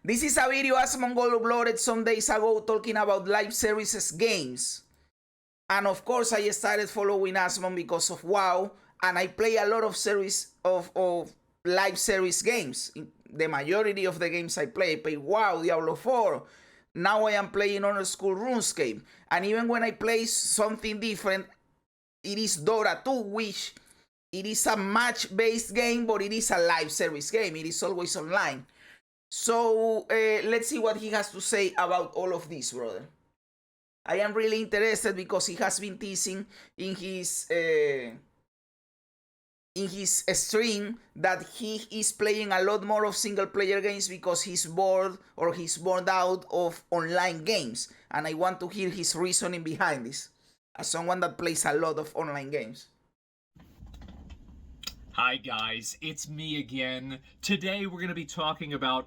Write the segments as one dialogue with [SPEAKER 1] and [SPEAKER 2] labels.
[SPEAKER 1] This is a video Asmongold uploaded some days ago talking about live services games. And of course, I started following Asmon because of WoW, and I play a lot of live service games. The majority of the games I play WoW, Diablo 4. Now I am playing on school RuneScape. And even when I play something different, it is Dota 2, which it is a match-based game, but it is a live service game. It is always online. So let's see what he has to say about all of this, brother. I am really interested because he has been teasing in his stream that he is playing a lot more of single-player games because he's bored or he's burned out of online games. And I want to hear his reasoning behind this, as someone that plays a lot of online games.
[SPEAKER 2] Hi guys, it's me again. Today we're going to be talking about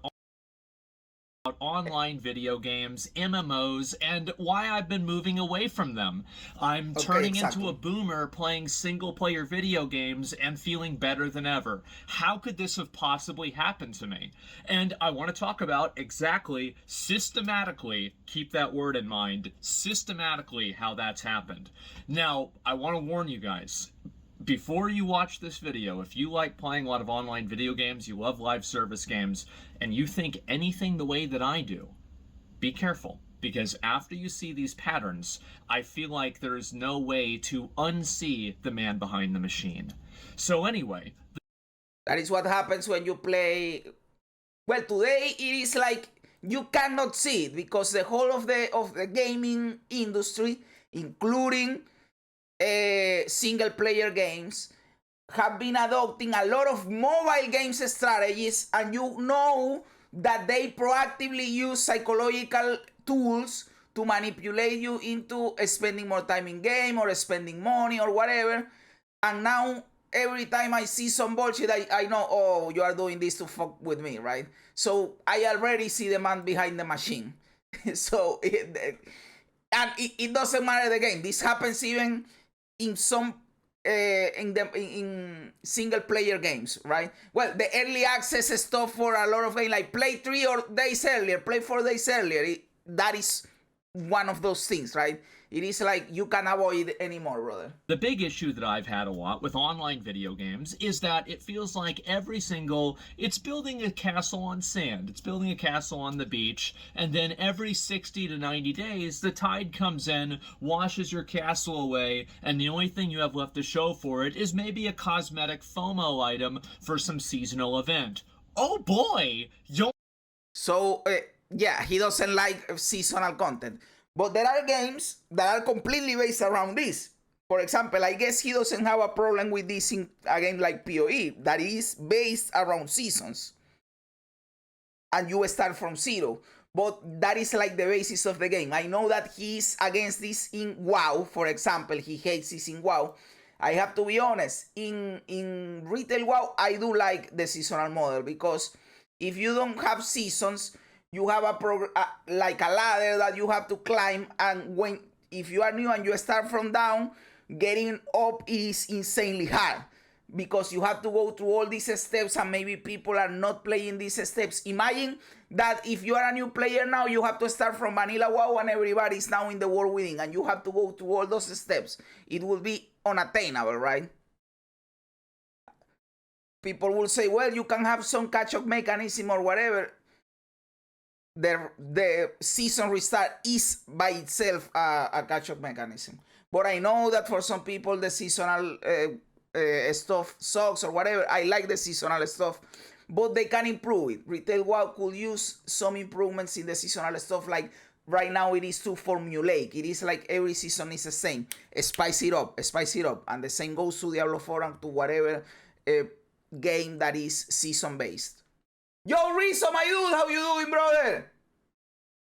[SPEAKER 2] online video games, MMOs, and why I've been moving away from them. I'm turning into a boomer playing single-player video games and feeling better than ever. How could this have possibly happened to me? And I want to talk about exactly, systematically, keep that word in mind, systematically how that's happened. Now, I want to warn you guys, before you watch this video, if you like playing a lot of online video games, you love live service games, and you think anything the way that I do, be careful. Because after you see these patterns, I feel like there is no way to unsee the man behind the machine. So anyway.
[SPEAKER 1] That is what happens when you play. Well, today it is like you cannot see it because the whole of the gaming industry, including single-player games, have been adopting a lot of mobile games strategies, and you know that they proactively use psychological tools to manipulate you into spending more time in game or spending money or whatever. And now every time I see some bullshit, I know, oh, you are doing this to fuck with me, right? So I already see the man behind the machine. So it doesn't matter the game. This happens even in some in single player games, right? Well, the early access stuff for a lot of games, like play 4 days earlier, that is one of those things, right? It is like you can avoid it anymore, brother.
[SPEAKER 2] The big issue that I've had a lot with online video games is that it feels like it's building a castle on sand. It's building a castle on the beach, and then every 60 to 90 days, the tide comes in, washes your castle away, and the only thing you have left to show for it is maybe a cosmetic FOMO item for some seasonal event. Oh boy!
[SPEAKER 1] So, yeah, he doesn't like seasonal content. But there are games that are completely based around this. For example, I guess he doesn't have a problem with this in a game like PoE that is based around seasons. And you start from zero. But that is like the basis of the game. I know that he's against this in WoW, for example. He hates this in WoW. I have to be honest. In retail WoW, I do like the seasonal model. Because if you don't have seasons, you have like a ladder that you have to climb, and if you are new and you start from down, getting up is insanely hard because you have to go through all these steps, and maybe people are not playing these steps. Imagine that if you are a new player now, you have to start from vanilla WoW and everybody is now in the world within, and you have to go through all those steps. It will be unattainable, right? People will say, well, you can have some catch-up mechanism or whatever. The season restart is by itself a catch-up mechanism. But I know that for some people the seasonal stuff sucks or whatever. I like the seasonal stuff, but they can improve it. Retail WoW could use some improvements in the seasonal stuff. Like right now it is too formulaic. It is like every season is the same. Spice it up. And the same goes to Diablo 4 and to whatever game that is season-based. Yo, Rizzo, my dude, how you doing, brother?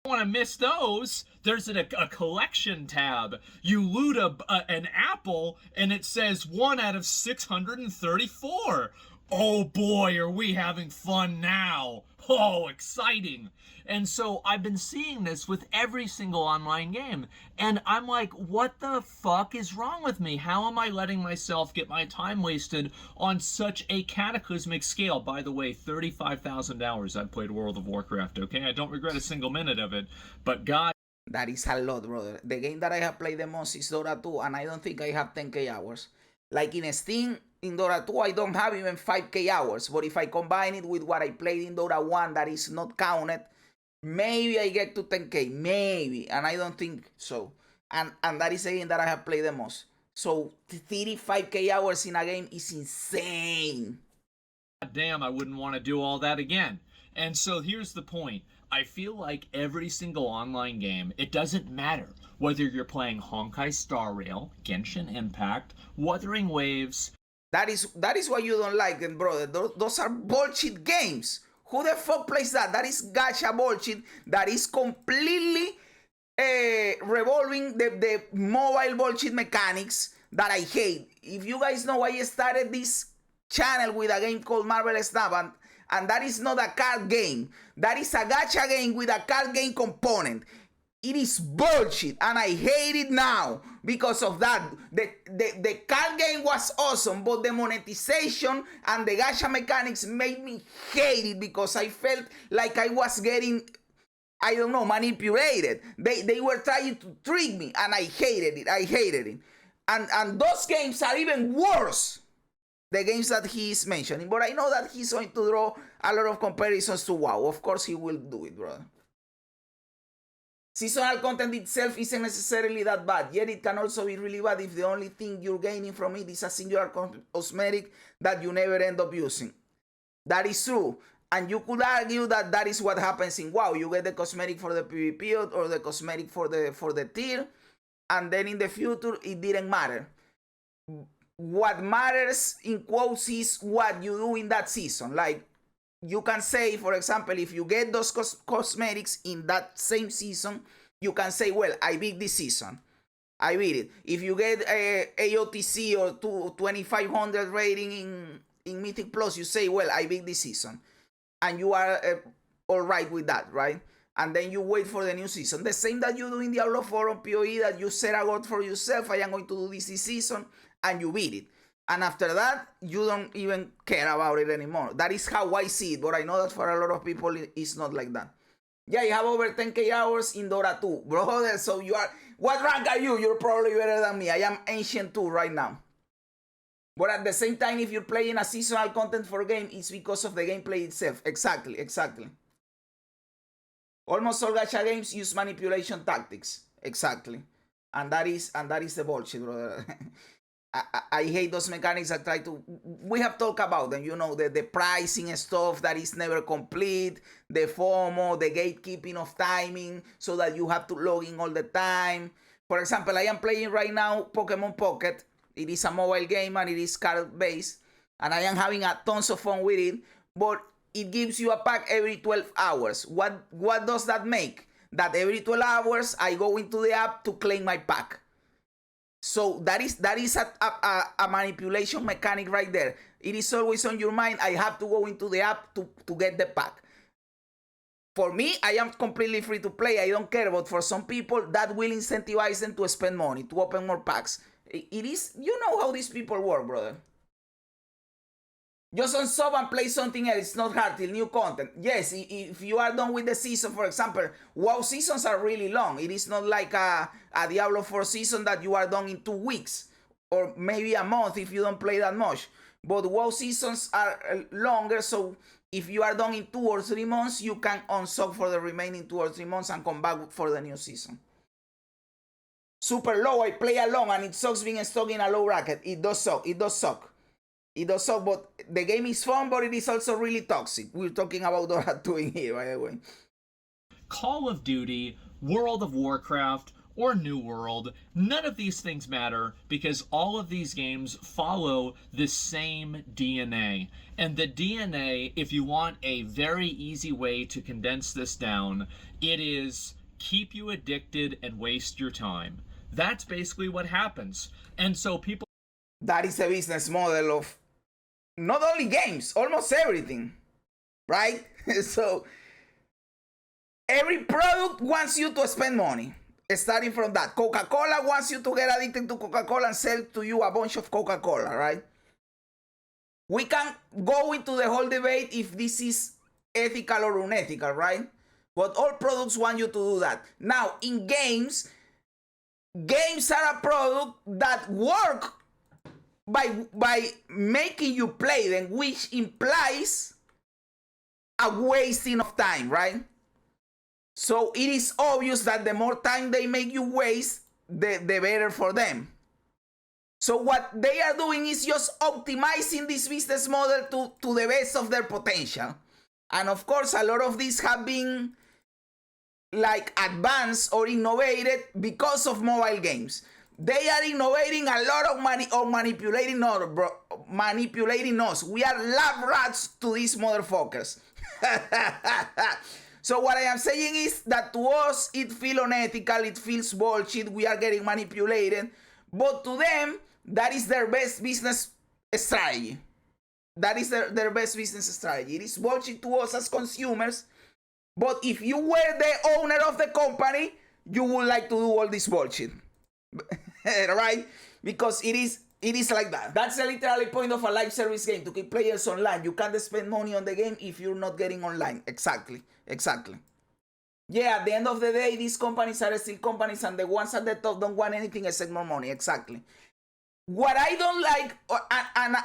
[SPEAKER 2] Don't want to miss those. There's a collection tab. You loot an apple, and it says 1 out of 634. oh boy, are we having fun now. Oh, exciting. And so I've been seeing this with every single online game. And I'm like, what the fuck is wrong with me? How am I letting myself get my time wasted on such a cataclysmic scale? By the way, 35,000 hours I've played World of Warcraft, okay? I don't regret a single minute of it. But God,
[SPEAKER 1] that is a lot, brother. The game that I have played the most is Dota 2, and I don't think I have 10k hours. Like in Steam, in Dota 2, I don't have even 5k hours. But if I combine it with what I played in Dota 1 that is not counted, maybe I get to 10k, maybe. And I don't think so. And that is a game that I have played the most. So 35k hours in a game is insane.
[SPEAKER 2] Damn, I wouldn't want to do all that again. And so here's the point. I feel like every single online game, it doesn't matter whether you're playing Honkai Star Rail, Genshin Impact, Wuthering Waves.
[SPEAKER 1] That is why you don't like them, brother. Those are bullshit games. Who the fuck plays that? That is gacha bullshit. That is completely revolving the mobile bullshit mechanics that I hate. If you guys know, I started this channel with a game called Marvelous Snap, and that is not a card game. That is a gacha game with a card game component. It is bullshit, and I hate it now because of that. The card game was awesome, but the monetization and the gacha mechanics made me hate it because I felt like I was getting, I don't know, manipulated. They were trying to trick me, and I hated it. I hated it. And those games are even worse, the games that he is mentioning. But I know that he's going to draw a lot of comparisons to WoW. Of course he will do it, brother. Seasonal content itself isn't necessarily that bad, yet it can also be really bad if the only thing you're gaining from it is a singular cosmetic that you never end up using. That is true, and you could argue that that is what happens in WoW. You get the cosmetic for the PvP or the cosmetic for the tier, and then in the future it didn't matter. What matters in quotes is what you do in that season. Like, you can say, for example, if you get those cosmetics in that same season, you can say, well, I beat this season. I beat it. If you get a AOTC or 2500 rating in Mythic Plus, you say, well, I beat this season. And you are all right with that, right? And then you wait for the new season. The same that you do in Diablo 4 on PoE, that you set a goal for yourself. I am going to do this season, and you beat it. And after that, you don't even care about it anymore. That is how I see it, but I know that for a lot of people, it's not like that. Yeah, you have over 10k hours in Dota 2. Brother, so you are... What rank are you? You're probably better than me. I am Ancient 2 right now. But at the same time, if you're playing a seasonal content for a game, it's because of the gameplay itself. Exactly, exactly. Almost all gacha games use manipulation tactics. Exactly. And that is the bullshit, brother. I hate those mechanics that try to... We have talked about them, you know, the pricing stuff that is never complete, the FOMO, the gatekeeping of timing, so that you have to log in all the time. For example, I am playing right now Pokemon Pocket. It is a mobile game and it is card-based. And I am having tons of fun with it. But it gives you a pack every 12 hours. What does that make? That every 12 hours, I go into the app to claim my pack. So that is a manipulation mechanic right there. It is always on your mind. I have to go into the app to get the pack. For me, I am completely free to play. I don't care. But for some people, that will incentivize them to spend money, to open more packs. It is, you know how these people work, brother. Just unsub and play something else. It's not hard till new content. Yes, if you are done with the season, for example, WoW seasons are really long. It is not like a Diablo 4 season that you are done in 2 weeks or maybe a month if you don't play that much. But WoW seasons are longer, so if you are done in 2 or 3 months, you can unsub for the remaining 2 or 3 months and come back for the new season. Super low, I play alone and it sucks being stuck in a low bracket. It does suck. It does suck. It does suck, but the game is fun, but it is also really toxic. We're talking about Dota 2 in here, by the way.
[SPEAKER 2] Call of Duty, World of Warcraft, or New World, none of these things matter because all of these games follow the same DNA. And the DNA, if you want a very easy way to condense this down, it is keep you addicted and waste your time. That's basically what happens. And so people...
[SPEAKER 1] That is the business model of not only games, almost everything, right? So every product wants you to spend money. Starting from that, Coca-Cola wants you to get addicted to Coca-Cola and sell to you a bunch of Coca-Cola, right? We can go into the whole debate if this is ethical or unethical, right? But all products want you to do that. Now, in games are a product that work by making you play them, which implies a wasting of time, right? So it is obvious that the more time they make you waste, the better for them. So what they are doing is just optimizing this business model to the best of their potential. And of course, a lot of these have been like advanced or innovated because of mobile games. They are innovating a lot of money or manipulating us. We are lab rats to these motherfuckers. So what I am saying is that to us, it feels unethical, it feels bullshit, we are getting manipulated. But to them, that is their best business strategy. That is their best business strategy. It is bullshit to us as consumers. But if you were the owner of the company, you would like to do all this bullshit. Right? Because it is like that. That's the literal point of a live service game, to keep players online. You can't spend money on the game if you're not getting online. Exactly. Yeah, at the end of the day, these companies are still companies, and the ones at the top don't want anything except more money. Exactly. What I don't like, and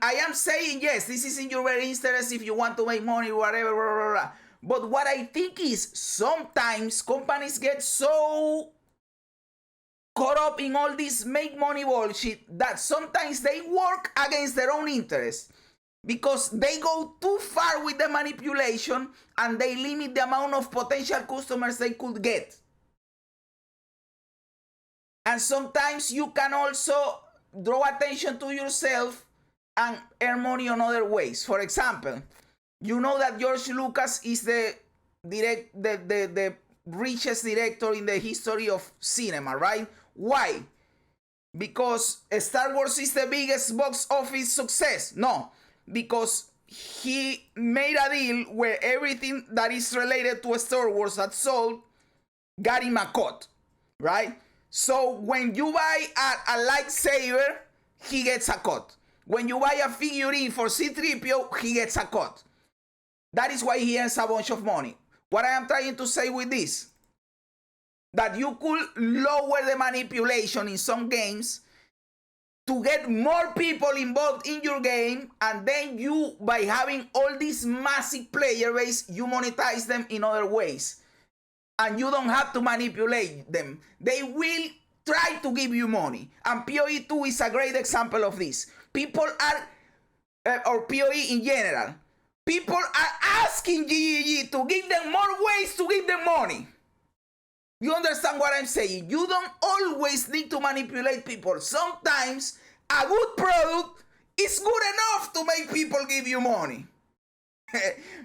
[SPEAKER 1] I am saying, yes, this is in your very interest if you want to make money, whatever, blah, blah, blah. But what I think is sometimes companies get so caught up in all this make money bullshit that sometimes they work against their own interests, because they go too far with the manipulation and they limit the amount of potential customers they could get. And sometimes you can also draw attention to yourself and earn money on other ways. For example, you know that George Lucas is the richest director in the history of cinema, right? Why? Because Star Wars is the biggest box office success? No, because he made a deal where everything that is related to Star Wars that sold got him a cut, right? So when you buy a lightsaber, he gets a cut. When you buy a figurine for C-3PO, he gets a cut. That is why he earns a bunch of money. What I am trying to say with this, that you could lower the manipulation in some games to get more people involved in your game, and then you, by having all this massive player base, you monetize them in other ways. And you don't have to manipulate them. They will try to give you money. And PoE 2 is a great example of this. People are, or PoE in general, people are asking GGG to give them more ways to give them money. You understand what I'm saying? You don't always need to manipulate people. Sometimes a good product is good enough to make people give you money.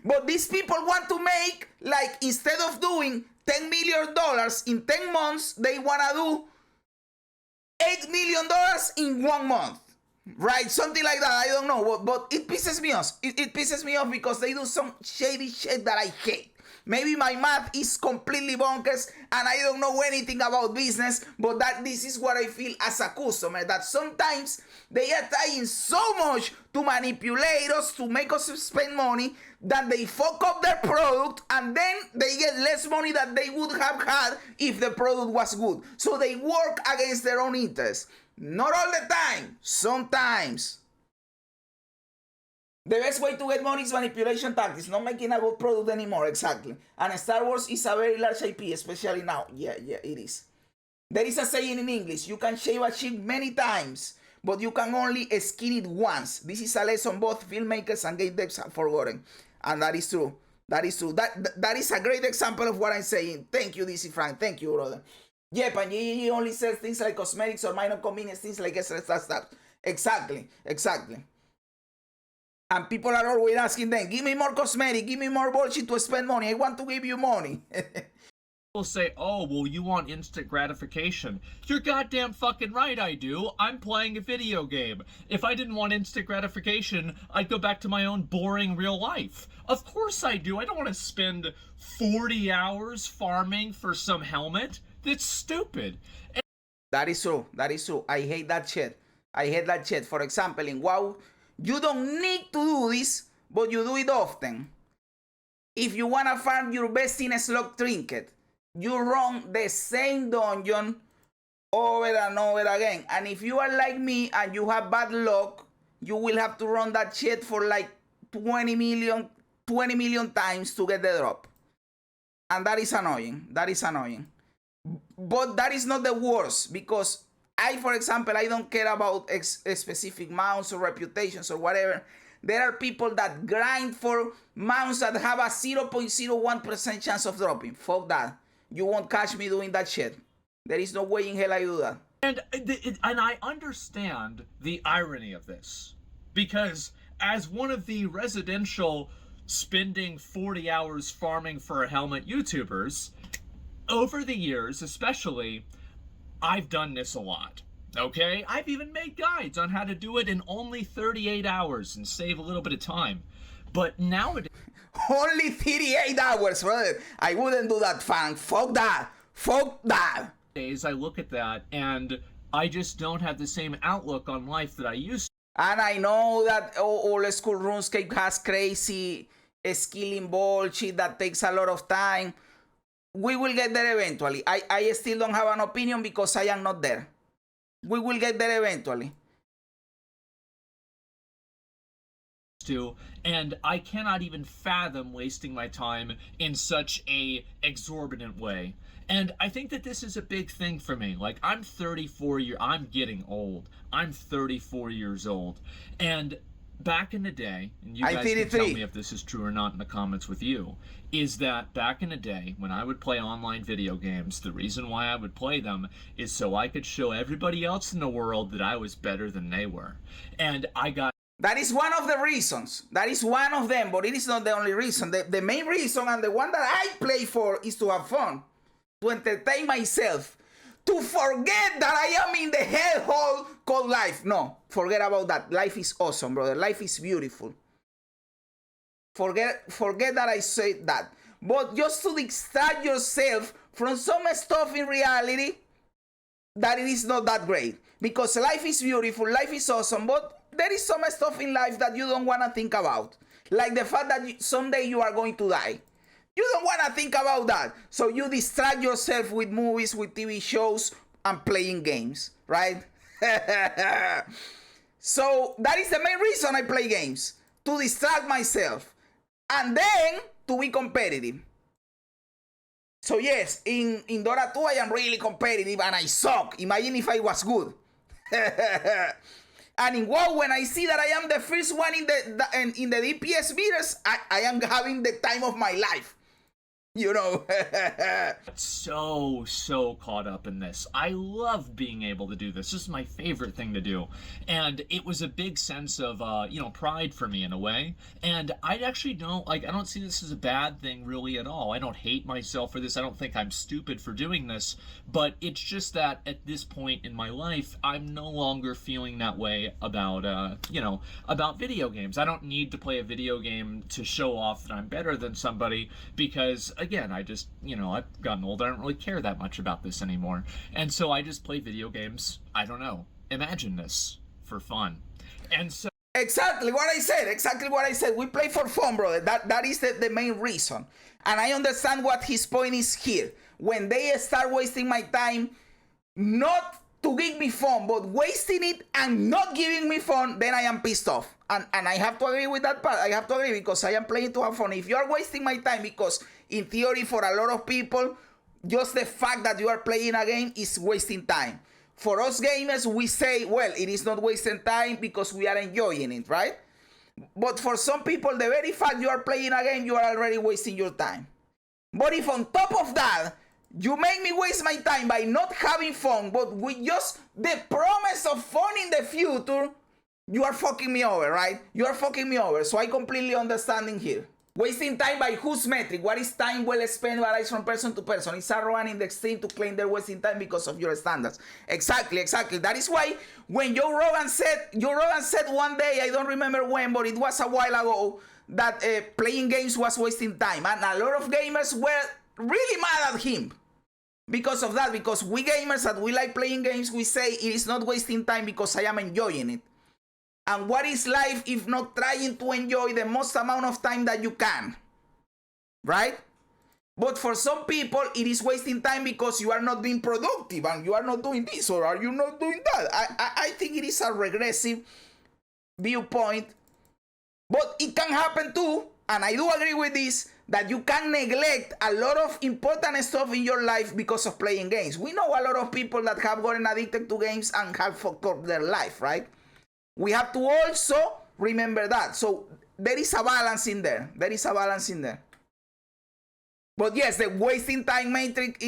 [SPEAKER 1] But these people want to make, like, instead of doing $10 million in 10 months, they want to do $8 million in 1 month. Right? Something like that. I don't know. But it pisses me off. It pisses me off because they do some shady shit that I hate. Maybe my math is completely bonkers and I don't know anything about business, but this is what I feel as a customer, that sometimes they are trying so much to manipulate us, to make us spend money, that they fuck up their product and then they get less money than they would have had if the product was good. So they work against their own interests. Not all the time, sometimes. The best way to get money is manipulation tactics, not making a good product anymore, exactly. And Star Wars is a very large IP, especially now. Yeah, it is. There is a saying in English, you can shave a sheep many times, but you can only skin it once. This is a lesson both filmmakers and game devs have forgotten. And that is true. That is true. That is a great example of what I'm saying. Thank you, DC Frank. Thank you, brother. Yep, and GGG only sells things like cosmetics or minor convenience things like stuff. Exactly. And people are always asking them, give me more cosmetic, give me more bullshit to spend money. I want to give you money.
[SPEAKER 2] People say, oh, well, you want instant gratification. You're goddamn fucking right I do. I'm playing a video game. If I didn't want instant gratification, I'd go back to my own boring real life. Of course I do. I don't want to spend 40 hours farming for some helmet. That's stupid.
[SPEAKER 1] That is true. That is true. I hate that shit. I hate that shit. For example, in WoW, you don't need to do this, but you do it often. If you want to farm your best in a slot trinket, you run the same dungeon over and over again. And if you are like me and you have bad luck, you will have to run that shit for like 20 million times to get the drop. And that is annoying. That is annoying. But that is not the worst, because for example, I don't care about specific mounts or reputations or whatever. There are people that grind for mounts that have a 0.01% chance of dropping. Fuck that. You won't catch me doing that shit. There is no way in hell I do that.
[SPEAKER 2] And I understand the irony of this, because as one of the residential spending 40 hours farming for a helmet YouTubers, over the years especially, I've done this a lot. Okay? I've even made guides on how to do it in only 38 hours and save a little bit of time. But nowadays...
[SPEAKER 1] Only 38 hours, brother. I wouldn't do that, fam. Fuck that. Fuck that.
[SPEAKER 2] I look at that and I just don't have the same outlook on life that I used to.
[SPEAKER 1] And I know that old school RuneScape has crazy skilling bullshit that takes a lot of time. We will get there eventually. I still don't have an opinion because I am not there. We will get there eventually.
[SPEAKER 2] And I cannot even fathom wasting my time in such a exorbitant way. And I think that this is a big thing for me. Like, I'm 34 years, I'm getting old. I'm 34 years old. And back in the day, and you guys can tell me if this is true or not in the comments with you, is that back in the day when I would play online video games, the reason why I would play them is so I could show everybody else in the world that I was better than they were. And I got...
[SPEAKER 1] That is one of the reasons. That is one of them, but it is not the only reason. The main reason, and the one that I play for, is to have fun, to entertain myself, to forget that I am in the hellhole called life. No, forget about that. Life is awesome, brother. Life is beautiful. Forget that I said that. But just to distract yourself from some stuff in reality that it is not that great. Because life is beautiful, life is awesome, but there is some stuff in life that you don't want to think about. Like the fact that someday you are going to die. You don't want to think about that. So you distract yourself with movies, with TV shows, and playing games, right? So that is the main reason I play games. To distract myself. And then to be competitive. So yes, in Dota 2 I am really competitive and I suck. Imagine if I was good. And in WoW, when I see that I am the first one in the DPS meters, I am having the time of my life. You know.
[SPEAKER 2] so caught up in this. I love being able to do this. This is my favorite thing to do. And it was a big sense of, pride for me in a way. And I actually I don't see this as a bad thing really at all. I don't hate myself for this. I don't think I'm stupid for doing this. But it's just that at this point in my life, I'm no longer feeling that way about, about video games. I don't need to play a video game to show off that I'm better than somebody because, again, I just, I've gotten older. I don't really care that much about this anymore. And so I just play video games, I don't know, imagine this, for fun. And so...
[SPEAKER 1] Exactly what I said. We play for fun, brother. That is the main reason. And I understand what his point is here. When they start wasting my time, not to give me fun, but wasting it and not giving me fun, then I am pissed off. And I have to agree with that part. I have to agree because I am playing to have fun. If you are wasting my time, because in theory for a lot of people, just the fact that you are playing a game is wasting time. For us gamers, we say, well, it is not wasting time because we are enjoying it, right? But for some people, the very fact you are playing a game, you are already wasting your time. But if on top of that, you make me waste my time by not having fun, but with just the promise of fun in the future, you are fucking me over, right? You are fucking me over. So I completely understand in here. Wasting time by whose metric? What is time well spent varies from person to person. It's arrogant in the extreme to claim they're wasting time because of your standards. Exactly. That is why when Joe Rogan said one day, I don't remember when, but it was a while ago, that playing games was wasting time. And a lot of gamers were really mad at him because of that. Because we gamers that we like playing games, we say it is not wasting time because I am enjoying it. And what is life if not trying to enjoy the most amount of time that you can? Right? But for some people, it is wasting time because you are not being productive and you are not doing this or are you not doing that. I think it is a regressive viewpoint. But it can happen too, and I do agree with this, that you can neglect a lot of important stuff in your life because of playing games. We know a lot of people that have gotten addicted to games and have fucked up their life, right? We have to also remember that. So there is a balance in there. But yes, the wasting time metric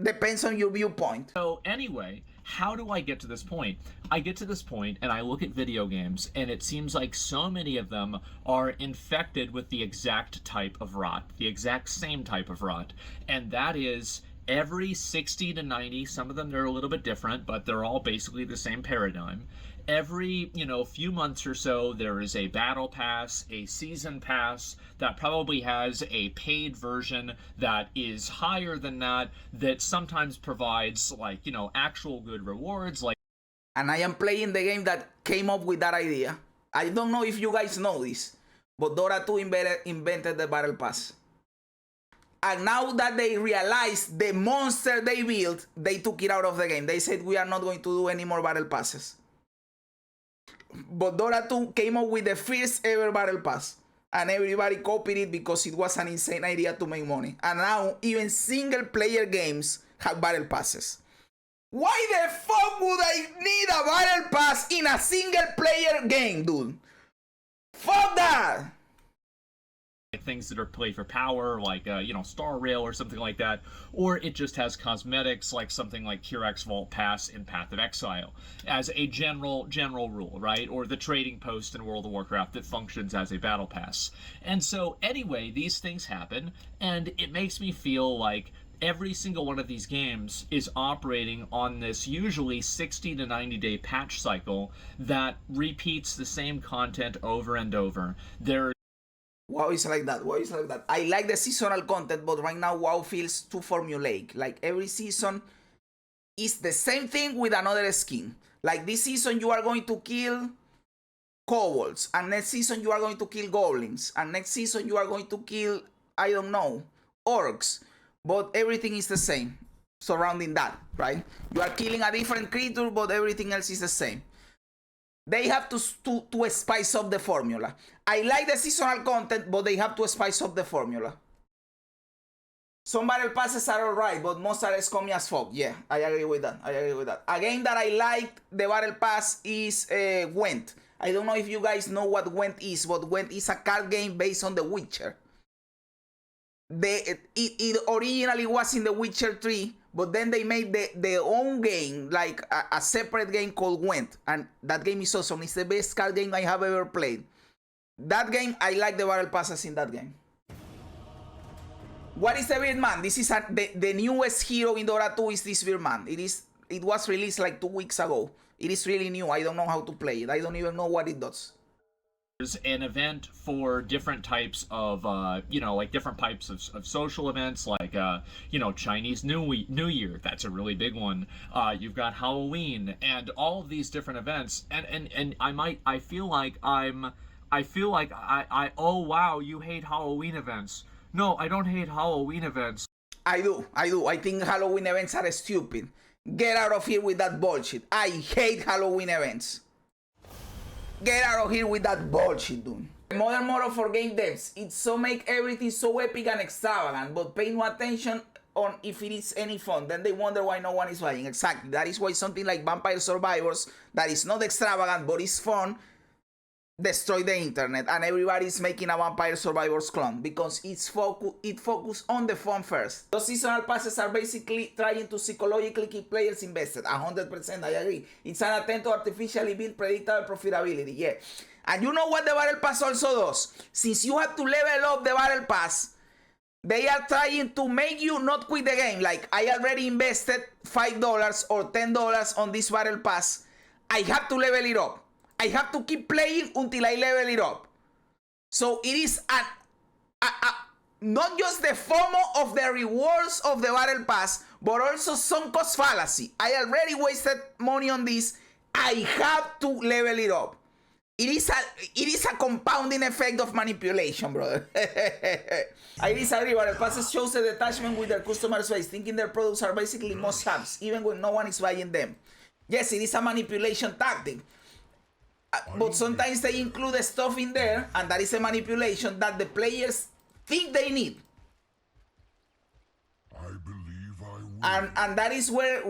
[SPEAKER 1] depends on your viewpoint.
[SPEAKER 2] So anyway, how do I get to this point? I get to this point and I look at video games and it seems like so many of them are infected with the exact type of rot, the exact same type of rot, and that is every 60 to 90, some of them they're a little bit different, but they're all basically the same paradigm. Every, few months or so, there is a battle pass, a season pass that probably has a paid version that is higher than that sometimes provides, actual good rewards.
[SPEAKER 1] And I am playing the game that came up with that idea. I don't know if you guys know this, but Dota 2 invented the battle pass. And now that they realized the monster they built, they took it out of the game. They said, we are not going to do any more battle passes. But Dota 2 came up with the first ever battle pass. And everybody copied it because it was an insane idea to make money. And now even single player games have battle passes. Why the fuck would I need a battle pass in a single player game, dude? Fuck that!
[SPEAKER 2] Things that are played for power, like Star Rail or something like that, or it just has cosmetics like something like Kirax Vault Pass in Path of Exile as a general rule, right? Or the trading post in World of Warcraft that functions as a battle pass. And so anyway, these things happen, and it makes me feel like every single one of these games is operating on this usually 60 to 90 day patch cycle that repeats the same content over and over.
[SPEAKER 1] WoW is like that. I like the seasonal content, but right now WoW feels too formulaic. Like every season is the same thing with another skin. Like this season you are going to kill kobolds, and next season you are going to kill goblins, and next season you are going to kill, I don't know, orcs. But everything is the same surrounding that, right? You are killing a different creature, but everything else is the same. They have to spice up the formula. I like the seasonal content, but they have to spice up the formula. Some battle passes are alright, but most are scummy as fuck. Yeah, I agree with that. A game that I liked the battle pass is Gwent. I don't know if you guys know what Gwent is, but Gwent is a card game based on The Witcher. It originally was in The Witcher 3, but then they made their own game, like a separate game called Gwent, and that game is awesome. It's the best card game I have ever played. That game, I like the battle passes in that game. What is the Birdman? This is the newest hero in Dota 2 is this Birdman. It was released like 2 weeks ago. It is really new. I don't know how to play it. I don't even know what it does.
[SPEAKER 2] There's an event for different types of, different types of social events, like, Chinese New Year. That's a really big one. You've got Halloween and all of these different events. And I feel like oh wow, you hate Halloween events. No, I don't hate Halloween events.
[SPEAKER 1] I do. I think Halloween events are stupid. Get out of here with that bullshit. I hate Halloween events. Get out of here with that bullshit, dude. The modern model for game devs, it's so make everything so epic and extravagant, but pay no attention on if it is any fun. Then they wonder why no one is buying. Exactly. That is why something like Vampire Survivors, that is not extravagant but is fun, destroyed the internet, and everybody is making a Vampire Survivors clone because it focused on the fun first. Those seasonal passes are basically trying to psychologically keep players invested. 100%, I agree. It's an attempt to artificially build predictable profitability. Yeah, And you know what the Battle Pass also does? Since you have to level up the Battle Pass, they are trying to make you not quit the game. Like, I already invested $5 or $10 on this Battle Pass. I have to level it up. I have to keep playing until I level it up. So it is not just the FOMO of the rewards of the Battle Pass, but also sunk cost fallacy. I already wasted money on this. I have to level it up. It is a compounding effect of manipulation, brother. I disagree. Battle Passes shows a detachment with their customer base, thinking their products are basically must-haves, even when no one is buying them. Yes, it is a manipulation tactic. But sometimes they include the stuff in there, and that is a manipulation that the players think they need.
[SPEAKER 3] I believe I will.
[SPEAKER 1] And that is where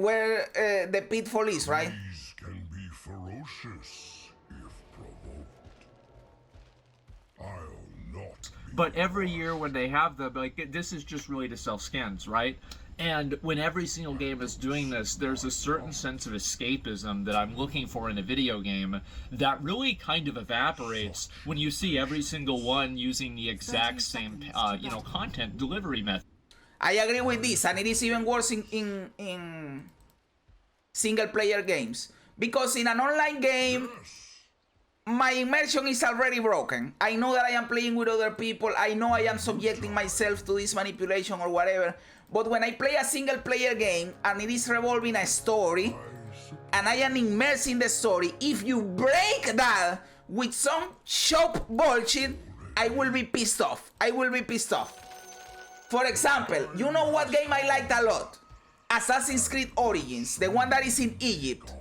[SPEAKER 1] the pitfall is, right?
[SPEAKER 3] These can be ferocious if provoked. I'll not be.
[SPEAKER 2] But every year when they have them, like, this is just really to sell skins, right? And when every single game is doing this, there's a certain sense of escapism that I'm looking for in a video game that really kind of evaporates when you see every single one using the exact same, content delivery method.
[SPEAKER 1] I agree with this, and it is even worse in single-player games. Because in an online game, my immersion is already broken. I know that I am playing with other people. I know I am subjecting myself to this manipulation or whatever. But when I play a single-player game and it is revolving a story, and I am immersed in the story, if you break that with some shop bullshit, I will be pissed off. I will be pissed off. For example, you know what game I liked a lot? Assassin's Creed Origins, the one that is in Egypt.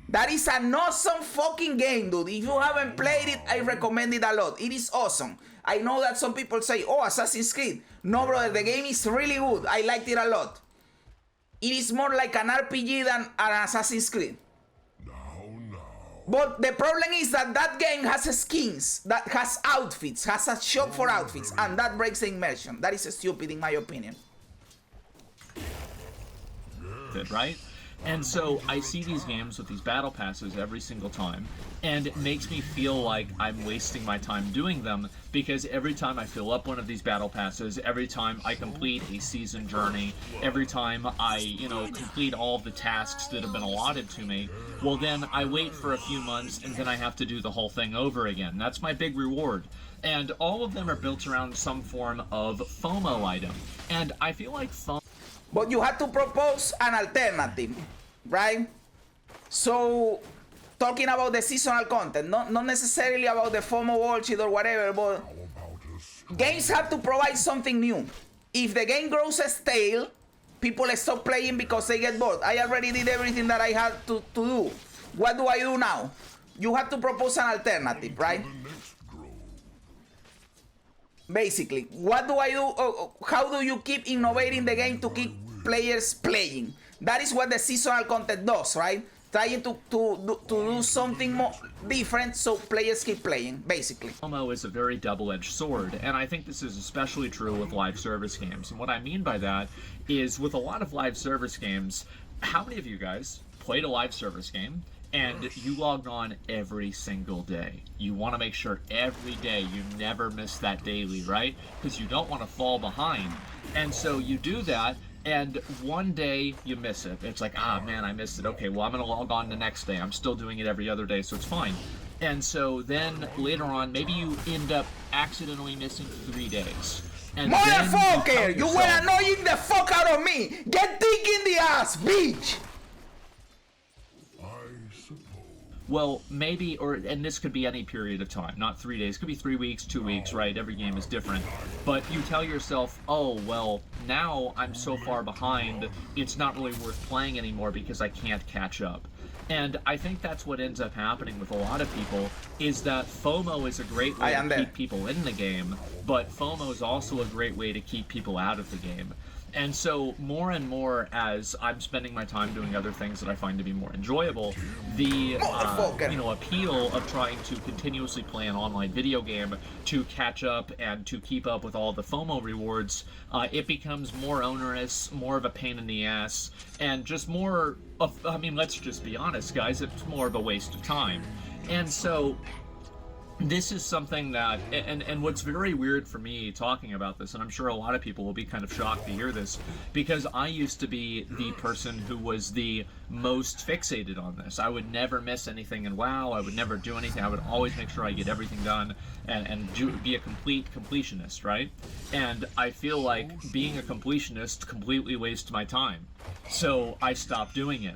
[SPEAKER 1] That is an awesome fucking game, dude. If you haven't played it, I recommend it a lot. It is awesome. I know that some people say, oh, Assassin's Creed. No, brother, the game is really good. I liked it a lot. It is more like an RPG than an Assassin's Creed. But the problem is that that game has skins, that has outfits, has a shop for outfits, and that breaks the immersion. That is stupid in my opinion.
[SPEAKER 2] Right? And so I see these games with these battle passes every single time, and it makes me feel like I'm wasting my time doing them, because every time I fill up one of these battle passes, every time I complete a season journey, every time I, complete all of the tasks that have been allotted to me, well then I wait for a few months and then I have to do the whole thing over again. That's my big reward. And all of them are built around some form of FOMO item. And I feel like FOMO...
[SPEAKER 1] But you have to propose an alternative, right? So, talking about the seasonal content, not necessarily about the FOMO bullshit or whatever, but games have to provide something new. If the game grows stale, people stop playing because they get bored. I already did everything that I had to do. What do I do now? You have to propose an alternative, right? Basically, what do I do? How do you keep innovating the game to keep players playing? That is what the seasonal content does, right? Trying to do something more different so players keep playing, basically.
[SPEAKER 2] FOMO is a very double-edged sword, and I think this is especially true with live service games. And what I mean by that is, with a lot of live service games, how many of you guys played a live service game and you logged on every single day? You want to make sure every day you never miss that daily, right? Because you don't want to fall behind. And so you do that, and one day you miss it. It's like, ah, man, I missed it. Okay, well, I'm going to log on the next day. I'm still doing it every other day, so it's fine. And so then later on, maybe you end up accidentally missing 3 days. And
[SPEAKER 1] motherfucker, you were annoying the fuck out of me. Get dick in the ass, bitch.
[SPEAKER 2] Well, maybe, and this could be any period of time, not 3 days. It could be 3 weeks, 2 weeks, right? Every game is different. But you tell yourself, oh, well, now I'm so far behind, it's not really worth playing anymore because I can't catch up. And I think that's what ends up happening with a lot of people, is that FOMO is a great way to keep people in the game, but FOMO is also a great way to keep people out of the game. And so more and more, as I'm spending my time doing other things that I find to be more enjoyable, the appeal of trying to continuously play an online video game to catch up and to keep up with all the FOMO rewards, it becomes more onerous, more of a pain in the ass, and just more of, I mean, let's just be honest, guys, it's more of a waste of time. And so this is something that, and what's very weird for me talking about this, and I'm sure a lot of people will be kind of shocked to hear this, because I used to be the person who was the most fixated on this. I would never miss anything in WoW. I would never do anything. I would always make sure I get everything done and be a complete completionist, right? And I feel like being a completionist completely wastes my time. So I stopped doing it.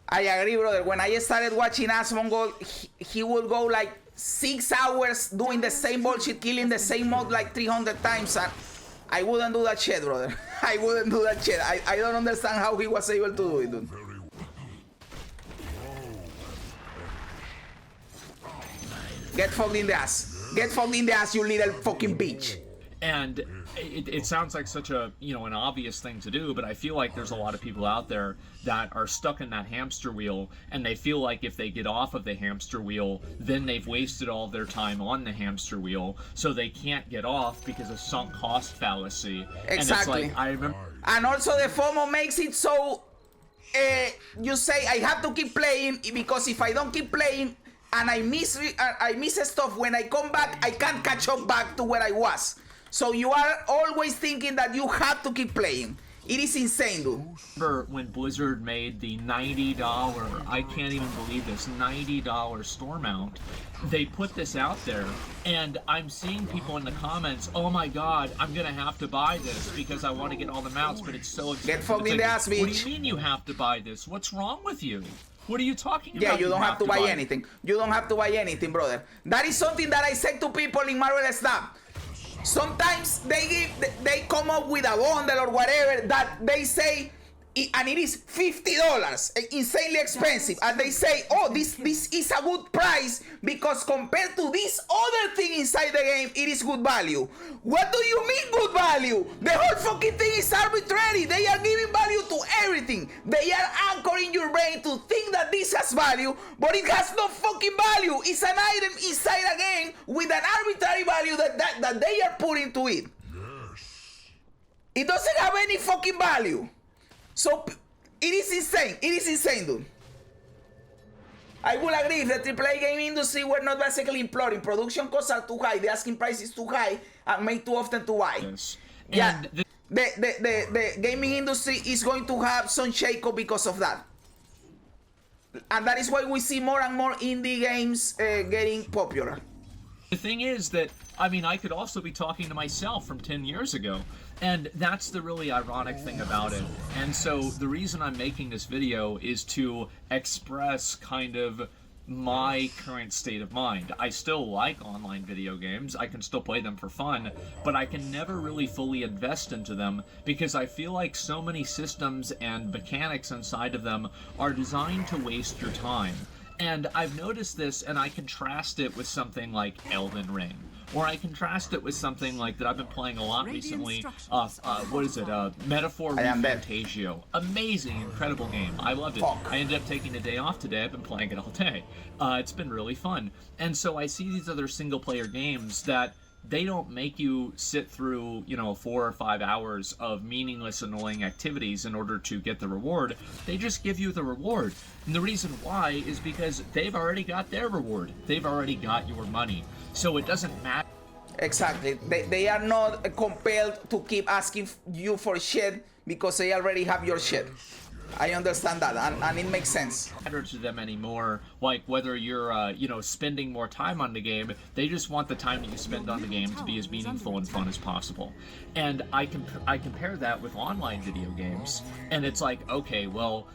[SPEAKER 1] I agree, brother. When I started watching Asmongold, he would go like 6 hours doing the same bullshit, killing the same mod like 300 times, and I wouldn't do that shit, brother. I wouldn't do that shit. I don't understand how he was able to do it, dude. Get fucked in the ass. Get fucked in the ass, you little fucking bitch.
[SPEAKER 2] And it sounds like such a, an obvious thing to do, but I feel like there's a lot of people out there that are stuck in that hamster wheel, and they feel like if they get off of the hamster wheel, then they've wasted all their time on the hamster wheel, so they can't get off because of sunk cost fallacy.
[SPEAKER 1] Exactly.
[SPEAKER 2] And it's like, I remember.
[SPEAKER 1] And also the FOMO makes it so you say I have to keep playing, because if I don't keep playing and I miss stuff, when I come back I can't catch up back to where I was. So you are always thinking that you have to keep playing. It is insane, dude.
[SPEAKER 2] Remember when Blizzard made the $90, I can't even believe this, $90 store mount. They put this out there, and I'm seeing people in the comments, oh my god, I'm gonna have to buy this because I want to get all the mounts, but it's so expensive.
[SPEAKER 1] Get fucked in the ass, bitch.
[SPEAKER 2] What do you mean you have to buy this? What's wrong with you? What are you talking about?
[SPEAKER 1] Yeah, you don't have to buy anything. You don't have to buy anything, brother. That is something that I said to people in Marvel Snap. Sometimes they come up with a bundle or whatever that they say, and it is $50, insanely expensive, and they say, oh, this is a good price because compared to this other thing inside the game, it is good value. What do you mean good value? The whole fucking thing is arbitrary. They are giving value to everything. They are anchoring your brain to think that this has value, but it has no fucking value. It's an item inside a game with an arbitrary value that they are putting to it.
[SPEAKER 3] Yes.
[SPEAKER 1] It doesn't have any fucking value. So it is insane. It is insane, dude. I will agree if the AAA game industry were not basically imploding. Production costs are too high. The asking price is too high and made too often to buy.
[SPEAKER 2] Yes.
[SPEAKER 1] Yeah, the gaming industry is going to have some shake-up because of that. And that is why we see more and more indie games getting popular.
[SPEAKER 2] The thing is that, I mean, I could also be talking to myself from 10 years ago. And that's the really ironic thing about it. And so the reason I'm making this video is to express kind of my current state of mind. I still like online video games. I can still play them for fun, but I can never really fully invest into them because I feel like so many systems and mechanics inside of them are designed to waste your time. And I've noticed this, and I contrast it with something like Elden Ring. Or I contrast it with something like that I've been playing a lot recently. What is it? Metaphor Refantasio. Amazing, incredible game. I loved it. I ended up taking a day off today. I've been playing it all day. It's been really fun. And so I see these other single-player games that they don't make you sit through, 4 or 5 hours of meaningless, annoying activities in order to get the reward. They just give you the reward. And the reason why is because they've already got their reward. They've already got your money. So it doesn't matter.
[SPEAKER 1] Exactly. They are not compelled to keep asking you for shit because they already have your shit. I understand that, and it makes sense.
[SPEAKER 2] Matter to them anymore, like whether you're, spending more time on the game, they just want the time that you spend on the game to be as meaningful and fun as possible. And I compare that with online video games, and it's like, okay, well,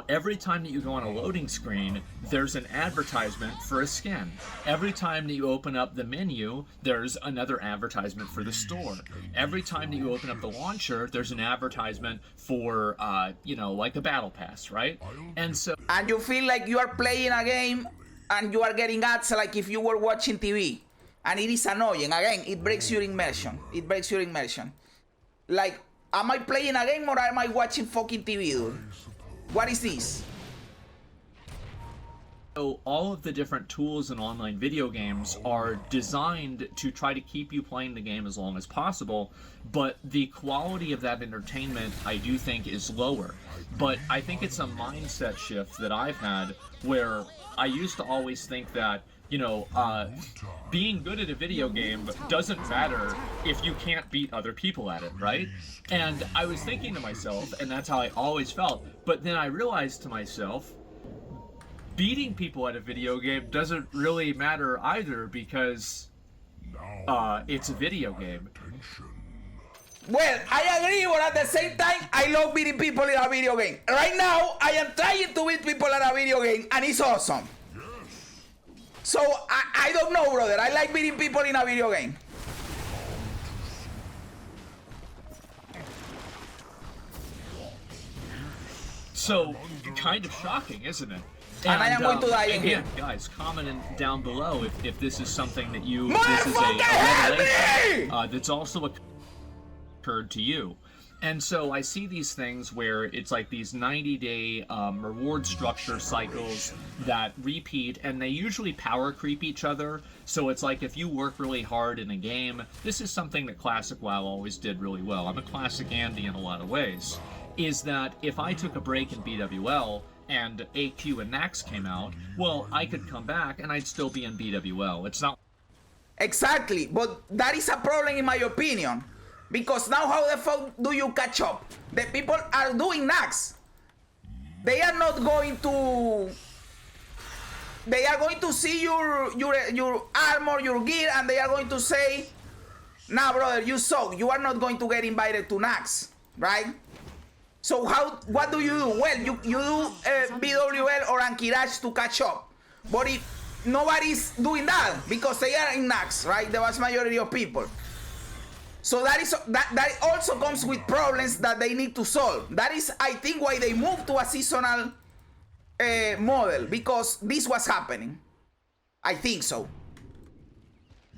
[SPEAKER 2] every time that you go on a loading screen, there's an advertisement for a skin. Every time that you open up the menu, there's another advertisement for the store. Every time that you open up the launcher, there's an advertisement for, like a battle pass, right? And
[SPEAKER 1] you feel like you are playing a game and you are getting ads like if you were watching TV. And it is annoying. Again, it breaks your immersion. It breaks your immersion. Like, am I playing a game or am I watching fucking TV, dude? What is this?
[SPEAKER 2] So all of the different tools in online video games are designed to try to keep you playing the game as long as possible, but the quality of that entertainment, I do think, is lower. But I think it's a mindset shift that I've had where I used to always think that you know, being good at a video game doesn't matter if you can't beat other people at it, right? And I was thinking to myself, and that's how I always felt, but then I realized to myself, beating people at a video game doesn't really matter either, because it's a video game.
[SPEAKER 1] Well, I agree, but at the same time, I love beating people in a video game. Right now, I am trying to beat people at a video game, and it's awesome. So, I don't know, brother. I like beating people in a video game.
[SPEAKER 2] So, kind of shocking, isn't it?
[SPEAKER 1] And I am going to die in here.
[SPEAKER 2] Guys, comment down below if this is something that you...
[SPEAKER 1] This is a revelation
[SPEAKER 2] that's also occurred to you. And so I see these things where it's like these 90-day reward structure cycles that repeat, and they usually power creep each other. So it's like if you work really hard in a game, this is something that Classic WoW always did really well. I'm a classic Andy in a lot of ways. Is that if I took a break in BWL and AQ and Nax came out, well, I could come back and I'd still be in BWL. It's not...
[SPEAKER 1] Exactly, but that is a problem in my opinion. Because now how the fuck do you catch up? The people are doing Nax. They are not going to... They are going to see your armor, your gear, and they are going to say, nah, brother, you suck. You are not going to get invited to Nax, right? So what do you do? Well, you do BWL or Ankirash to catch up. But if nobody's doing that, because they are in Nax, right? The vast majority of people. So that also comes with problems that they need to solve. That is, I think, why they moved to a seasonal model, because this was happening. I think so.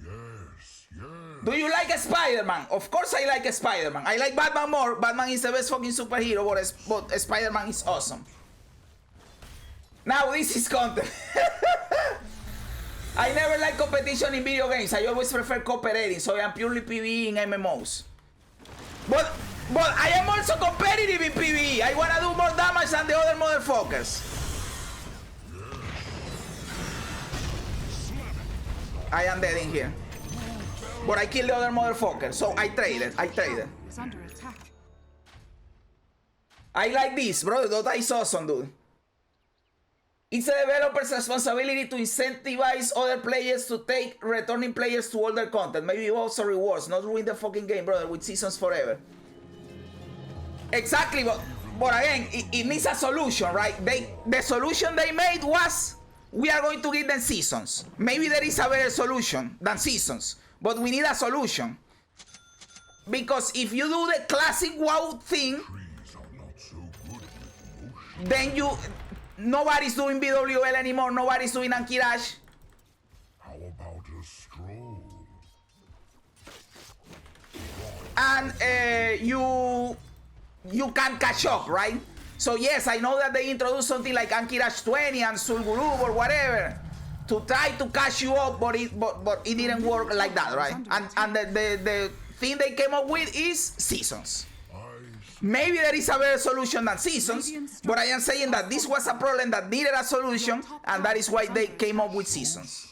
[SPEAKER 3] Yes, yes.
[SPEAKER 1] Do you like Spider-Man? Of course I like Spider-Man. I like Batman more. Batman is the best fucking superhero, but Spider-Man is awesome. Now this is content. I never like competition in video games. I always prefer cooperating, so I am purely PvE in MMOs. But I am also competitive in PvE. I wanna do more damage than the other motherfuckers. I am dead in here. But I killed the other motherfucker, so I traded. I like this, bro. Dota is awesome, dude. It's a developer's responsibility to incentivize other players to take returning players to all their content. Maybe also rewards, not ruin the fucking game, brother, with seasons forever. Exactly, but again, it needs a solution, right? The solution they made was, we are going to give them seasons. Maybe there is a better solution than seasons, but we need a solution. Because if you do the classic WoW thing, then nobody's doing BWL anymore, nobody's doing Ankirash.
[SPEAKER 3] How about a stroll?
[SPEAKER 1] And you can catch up, right? So yes, I know that they introduced something like Ankirash 20 and Sulgurub or whatever to try to catch you up, but it didn't work like that, right? And the thing they came up with is seasons. Maybe there is a better solution than seasons, but I am saying that this was a problem that needed a solution, and that is why they came up with seasons.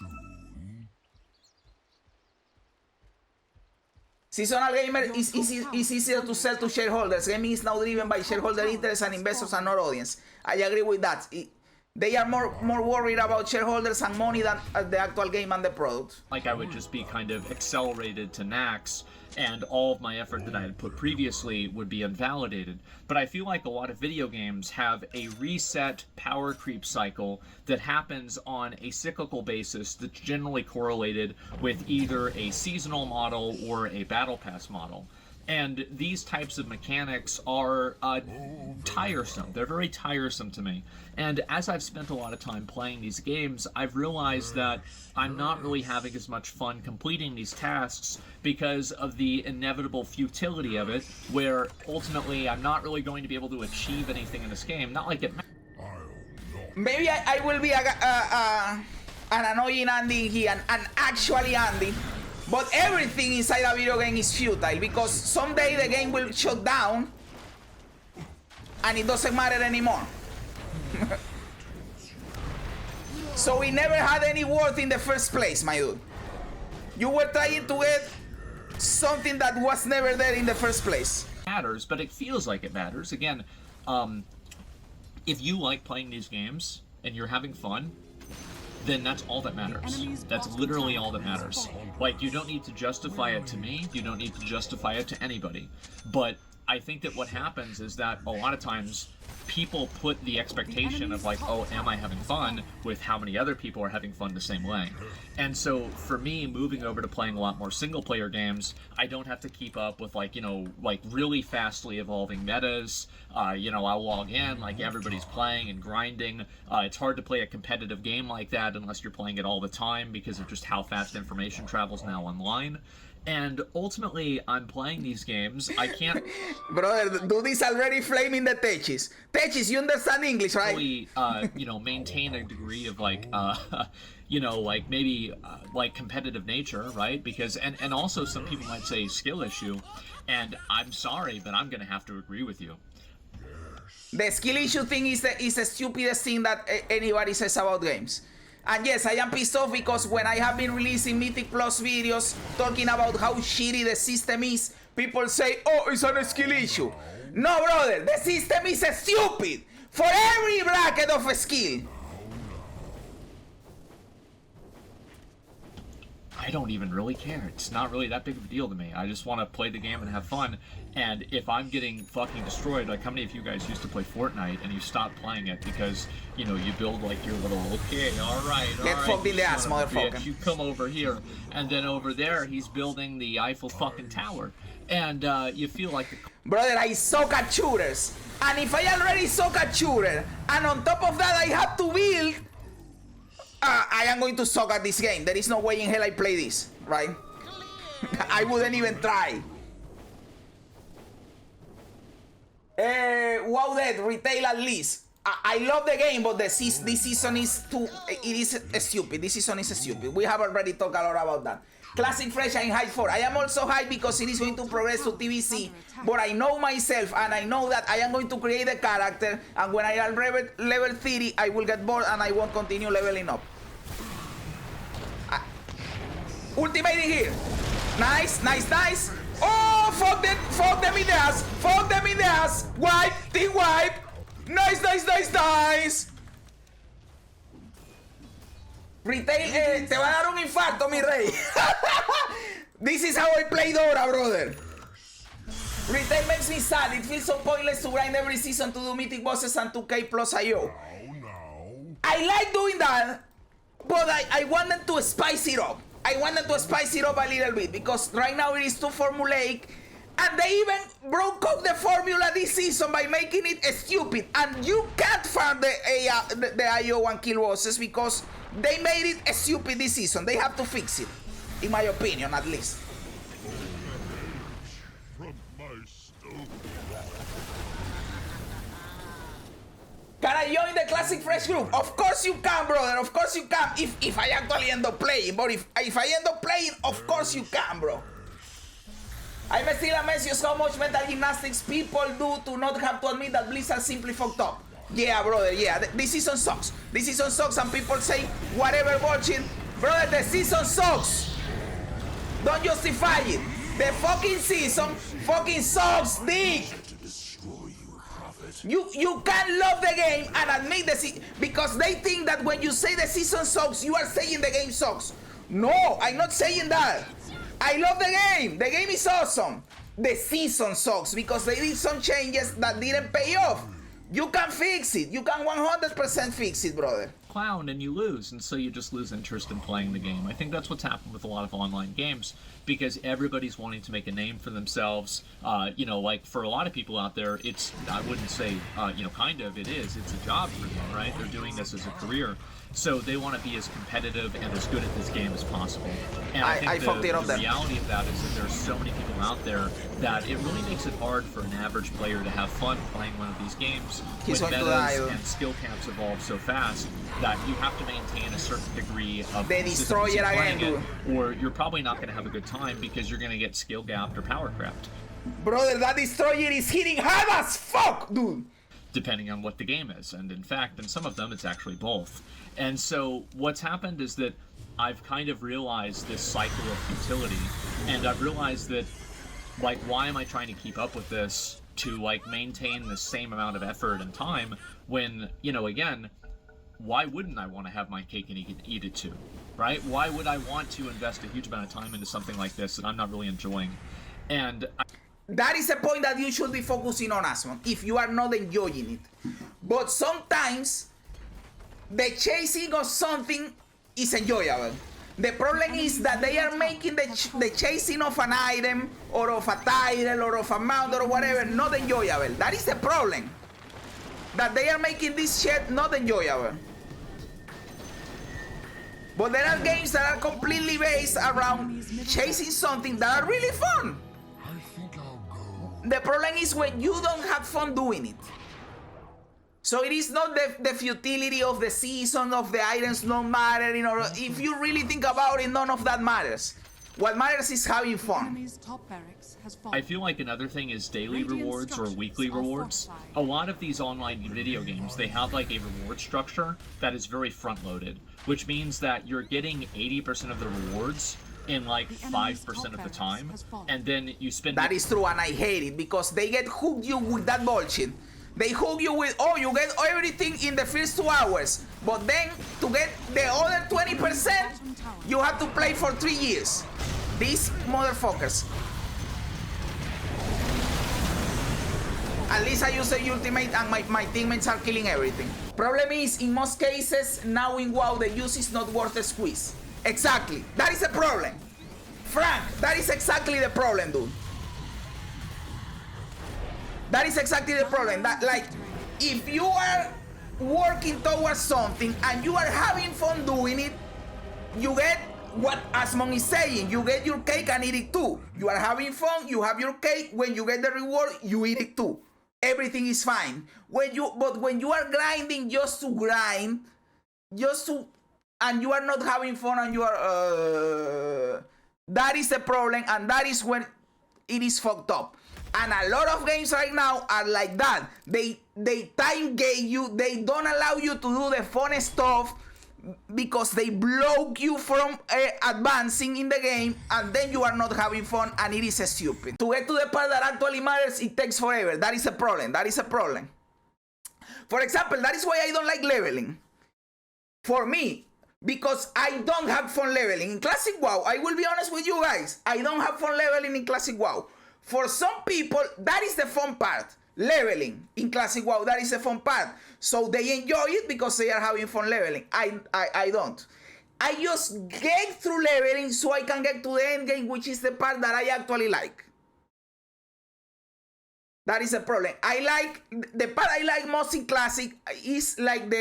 [SPEAKER 1] Seasonal gamer is easier to sell to shareholders. Gaming is now driven by shareholder interests and investors and not audience. I agree with that. They are more worried about shareholders and money than the actual game and the product.
[SPEAKER 2] Like I would just be kind of accelerated to Nax, and all of my effort that I had put previously would be invalidated. But I feel like a lot of video games have a reset power creep cycle that happens on a cyclical basis that's generally correlated with either a seasonal model or a battle pass model. And these types of mechanics are tiresome. They're very tiresome to me. And as I've spent a lot of time playing these games, I've realized that I'm not really having as much fun completing these tasks because of the inevitable futility of it, where ultimately I'm not really going to be able to achieve anything in this game. Not like it matters.
[SPEAKER 1] Maybe I will be an annoying Andy here, and actually Andy. But everything inside a video game is futile, because someday the game will shut down and it doesn't matter anymore. So it never had any worth in the first place, my dude. You were trying to get something that was never there in the first place.
[SPEAKER 2] Matters, but it feels like it matters. Again, if you like playing these games and you're having fun, then that's all that matters. That's literally all that matters. Like, you don't need to justify it to me. You don't need to justify it to anybody. But I think that what happens is that a lot of times people put the expectation of like, oh, am I having fun with how many other people are having fun the same way. And so for me, moving over to playing a lot more single player games, I don't have to keep up with like, you know, like really fastly evolving metas. You know, I'll log in, like everybody's playing and grinding. It's hard to play a competitive game like that unless you're playing it all the time because of just how fast information travels now online. And ultimately, I'm playing these games. I can't...
[SPEAKER 1] Brother, dude is already flaming the Techis. Techis, you understand English, right?
[SPEAKER 2] Really, you know, maintain a degree of like, you know, like maybe like competitive nature, right? Because, and also some people might say skill issue. And I'm sorry, but I'm going to have to agree with you.
[SPEAKER 1] The skill issue thing is the stupidest thing that anybody says about games. And yes, I am pissed off because when I have been releasing Mythic Plus videos talking about how shitty the system is, people say, oh, it's not a skill issue. No, brother, the system is stupid for every bracket of a skill.
[SPEAKER 2] I don't even really care. It's not really that big of a deal to me. I just want to play the game and have fun. And if I'm getting fucking destroyed, like how many of you guys used to play Fortnite and you stopped playing it because, you know, you build like your little, okay, all right,
[SPEAKER 1] Get fucked in the ass, motherfucker.
[SPEAKER 2] You come over here, and then over there he's building the Eiffel fucking Tower. And you feel like...
[SPEAKER 1] Brother, I suck at shooters. And if I already suck at shooter, and on top of that I have to build... I am going to suck at this game. There is no way in hell I play this, right? I wouldn't even try. Wow, that retail at least. I love the game, but this season is too... It is stupid. This season is stupid. We have already talked a lot about that. Classic Fresh, I'm hyped for. I am also hyped because it is going to progress to TVC. But I know myself, and I know that I am going to create a character, and when I am level 30, I will get bored and I won't continue leveling up. Ultimating here. Nice, nice, nice. Oh, fuck them in the ass. Fuck them in the ass. Wipe, team wipe. Nice, nice, nice, nice. Retail, te va a dar un infarto, mi rey. This is how I play Dora, brother. Retail makes me sad. It feels so pointless to grind every season to do mythic bosses and 2K plus IO. I like doing that, but I want them to spice it up. I want them to spice it up a little bit because right now it is too formulaic. And they even broke up the formula this season by making it stupid. And you can't farm the IO and kill bosses because they made it stupid this season. They have to fix it, in my opinion, at least. Can I join the Classic Fresh group? Of course you can, brother. Of course you can. If I actually end up playing. But if I end up playing, of course you can, bro. I'm still amazed how much mental gymnastics people do to not have to admit that Blizzard simply fucked up. Yeah, brother, yeah. This season sucks. This season sucks and people say whatever watching. Brother, the season sucks. Don't justify it. The fucking season fucking sucks, dick. You can't love the game and admit the season because they think that when you say the season sucks, you are saying the game sucks. No, I'm not saying that. I love the game. The game is awesome. The season sucks because they did some changes that didn't pay off. You can fix it. You can 100% fix it, brother.
[SPEAKER 2] Clown and you lose, and so you just lose interest in playing the game. I think that's what's happened with a lot of online games because everybody's wanting to make a name for themselves. You know, like for a lot of people out there, it's, I wouldn't say, you know, kind of, it is. It's a job for them, right? They're doing this as a career. So they want to be as competitive and as good at this game as possible. And I think the reality of that is that there's so many people out there that it really makes it hard for an average player to have fun playing one of these games. With metas and skill caps evolve so fast that you have to maintain a certain degree of consistency playing it, or you're probably not going to have a good time because you're going to get skill gapped or power crept.
[SPEAKER 1] Brother, that destroyer is hitting hard as fuck, dude.
[SPEAKER 2] Depending on what the game is, and in fact, in some of them, it's actually both. And so what's happened is that I've kind of realized this cycle of futility, and I've realized that, like, why am I trying to keep up with this to, like, maintain the same amount of effort and time when, you know, again, why wouldn't I want to have my cake and eat it too, right? Why would I want to invest a huge amount of time into something like this that I'm not really enjoying? And
[SPEAKER 1] that is a point that you should be focusing on, Asmon, if you are not enjoying it. But sometimes the chasing of something is enjoyable. The problem is that they are making the chasing of an item or of a title or of a mount or whatever not enjoyable. That is the problem. That they are making this shit not enjoyable. But there are games that are completely based around chasing something that are really fun.
[SPEAKER 3] I think I'll go.
[SPEAKER 1] The problem is when you don't have fun doing it. So it is not the futility of the season, of the items don't matter. You know, if you really think about it, none of that matters. What matters is having fun.
[SPEAKER 2] I feel like another thing is daily rewards or weekly rewards. A lot of these online video games, they have like a reward structure that is very front-loaded, which means that you're getting 80% of the rewards in like 5% of the time, and then you spend...
[SPEAKER 1] That is true, and I hate it, because they get hooked you with that bullshit. They hook you with, oh, you get everything in the first 2 hours, but then to get the other 20%, you have to play for 3 years. These motherfuckers. At least I use the ultimate and my teammates are killing everything. Problem is, in most cases, now in WoW, the use is not worth the squeeze. Exactly. That is the problem. Frank, that is exactly the problem, dude. That is exactly the problem. That, like, if you are working towards something and you are having fun doing it, you get what Asmon is saying. You get your cake and eat it too. You are having fun, you have your cake. When you get the reward, you eat it too. Everything is fine. But when you are grinding just to grind, and you are not having fun, and you are, that is the problem, and that is when it is fucked up. And a lot of games right now are like that. They time gate you. They don't allow you to do the fun stuff because they block you from advancing in the game, and then you are not having fun, and it is stupid. To get to the part that actually matters, it takes forever. That is a problem. That is a problem. For example, that is why I don't like leveling. For me, because I don't have fun leveling. In Classic WoW, I will be honest with you guys, I don't have fun leveling in Classic WoW. For some people, that is the fun part. Leveling in Classic WoW, that is the fun part. So they enjoy it because they are having fun leveling. I don't. I just get through leveling so I can get to the end game, which is the part that I actually like. That is a problem. The part I like most in Classic is like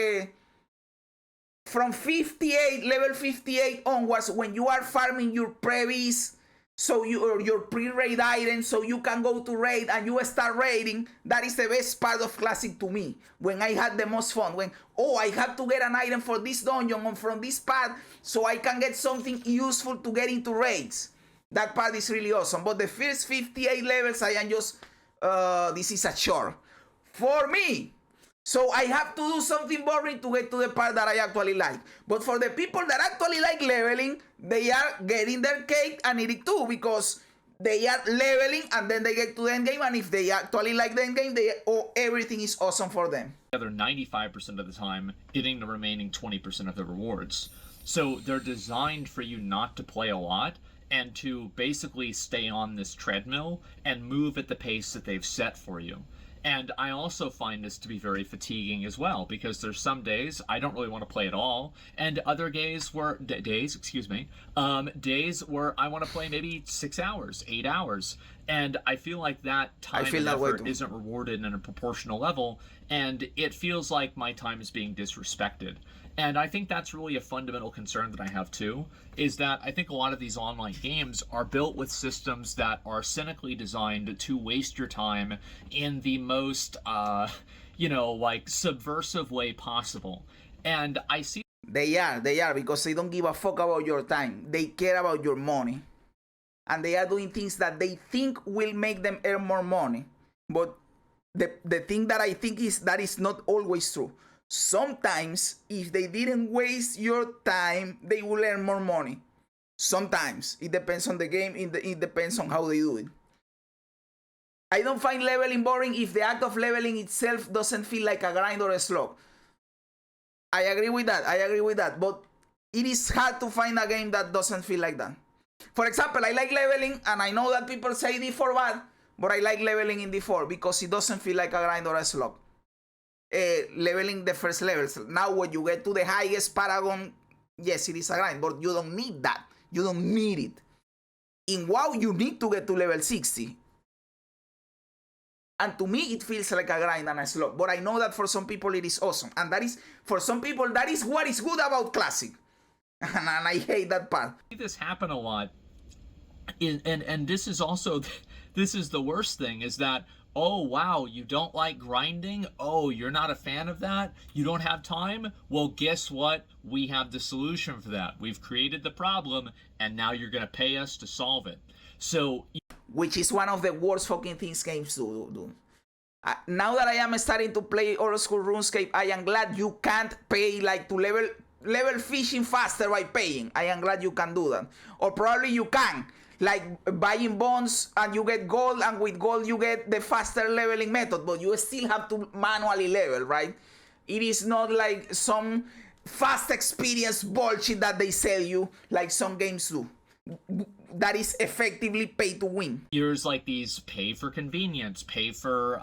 [SPEAKER 1] from 58, level 58 onwards, when you are farming your previous, so your pre-raid items, so you can go to raid and you start raiding. That is the best part of Classic to me. When I had the most fun. When, oh, I have to get an item for this dungeon or from this path, so I can get something useful to get into raids. That part is really awesome. But the first 58 levels, I am just, this is a chore for me. So I have to do something boring to get to the part that I actually like. But for the people that actually like leveling, they are getting their cake and eat it too, because they are leveling and then they get to the end game, and if they actually like the end game, everything is awesome for them.
[SPEAKER 2] The other 95% of the time, getting the remaining 20% of the rewards. So they're designed for you not to play a lot and to basically stay on this treadmill and move at the pace that they've set for you. And I also find this to be very fatiguing as well, because there's some days I don't really want to play at all, and other days where days where I want to play maybe 6 hours, 8 hours, and I feel like that time and effort isn't rewarded in a proportional level, and it feels like my time is being disrespected. And I think that's really a fundamental concern that I have too, is that I think a lot of these online games are built with systems that are cynically designed to waste your time in the most, like subversive way possible. And I see...
[SPEAKER 1] They are, because they don't give a fuck about your time. They care about your money. And they are doing things that they think will make them earn more money. But the thing that I think is that is not always true. Sometimes, if they didn't waste your time, they will earn more money. Sometimes. It depends on the game. It depends on how they do it. I don't find leveling boring if the act of leveling itself doesn't feel like a grind or a slog. I agree with that. But it is hard to find a game that doesn't feel like that. For example, I like leveling, and I know that people say D4 bad, but I like leveling in D4 because it doesn't feel like a grind or a slog. Leveling the first levels. Now, when you get to the highest Paragon, yes, it is a grind, but you don't need that. You don't need it. In WoW, you need to get to level 60. And to me, it feels like a grind and a slog. But I know that for some people, it is awesome. And that is, for some people, that is what is good about Classic. And I hate that part.
[SPEAKER 2] This happen a lot. And this is also, this is the worst thing, is that, oh, wow, you don't like grinding? Oh, you're not a fan of that? You don't have time? Well, guess what? We have the solution for that. We've created the problem, and now you're going to pay us to solve it. So,
[SPEAKER 1] which is one of the worst fucking things games do. Now that I am starting to play old school RuneScape, I am glad you can't pay like to level fishing faster by paying. I am glad you can do that. Or probably you can. Like buying bonds and you get gold, and with gold you get the faster leveling method, but you still have to manually level, right? It is not like some fast experience bullshit that they sell you like some games do. That is effectively pay to win.
[SPEAKER 2] Here's like these pay for convenience, pay for,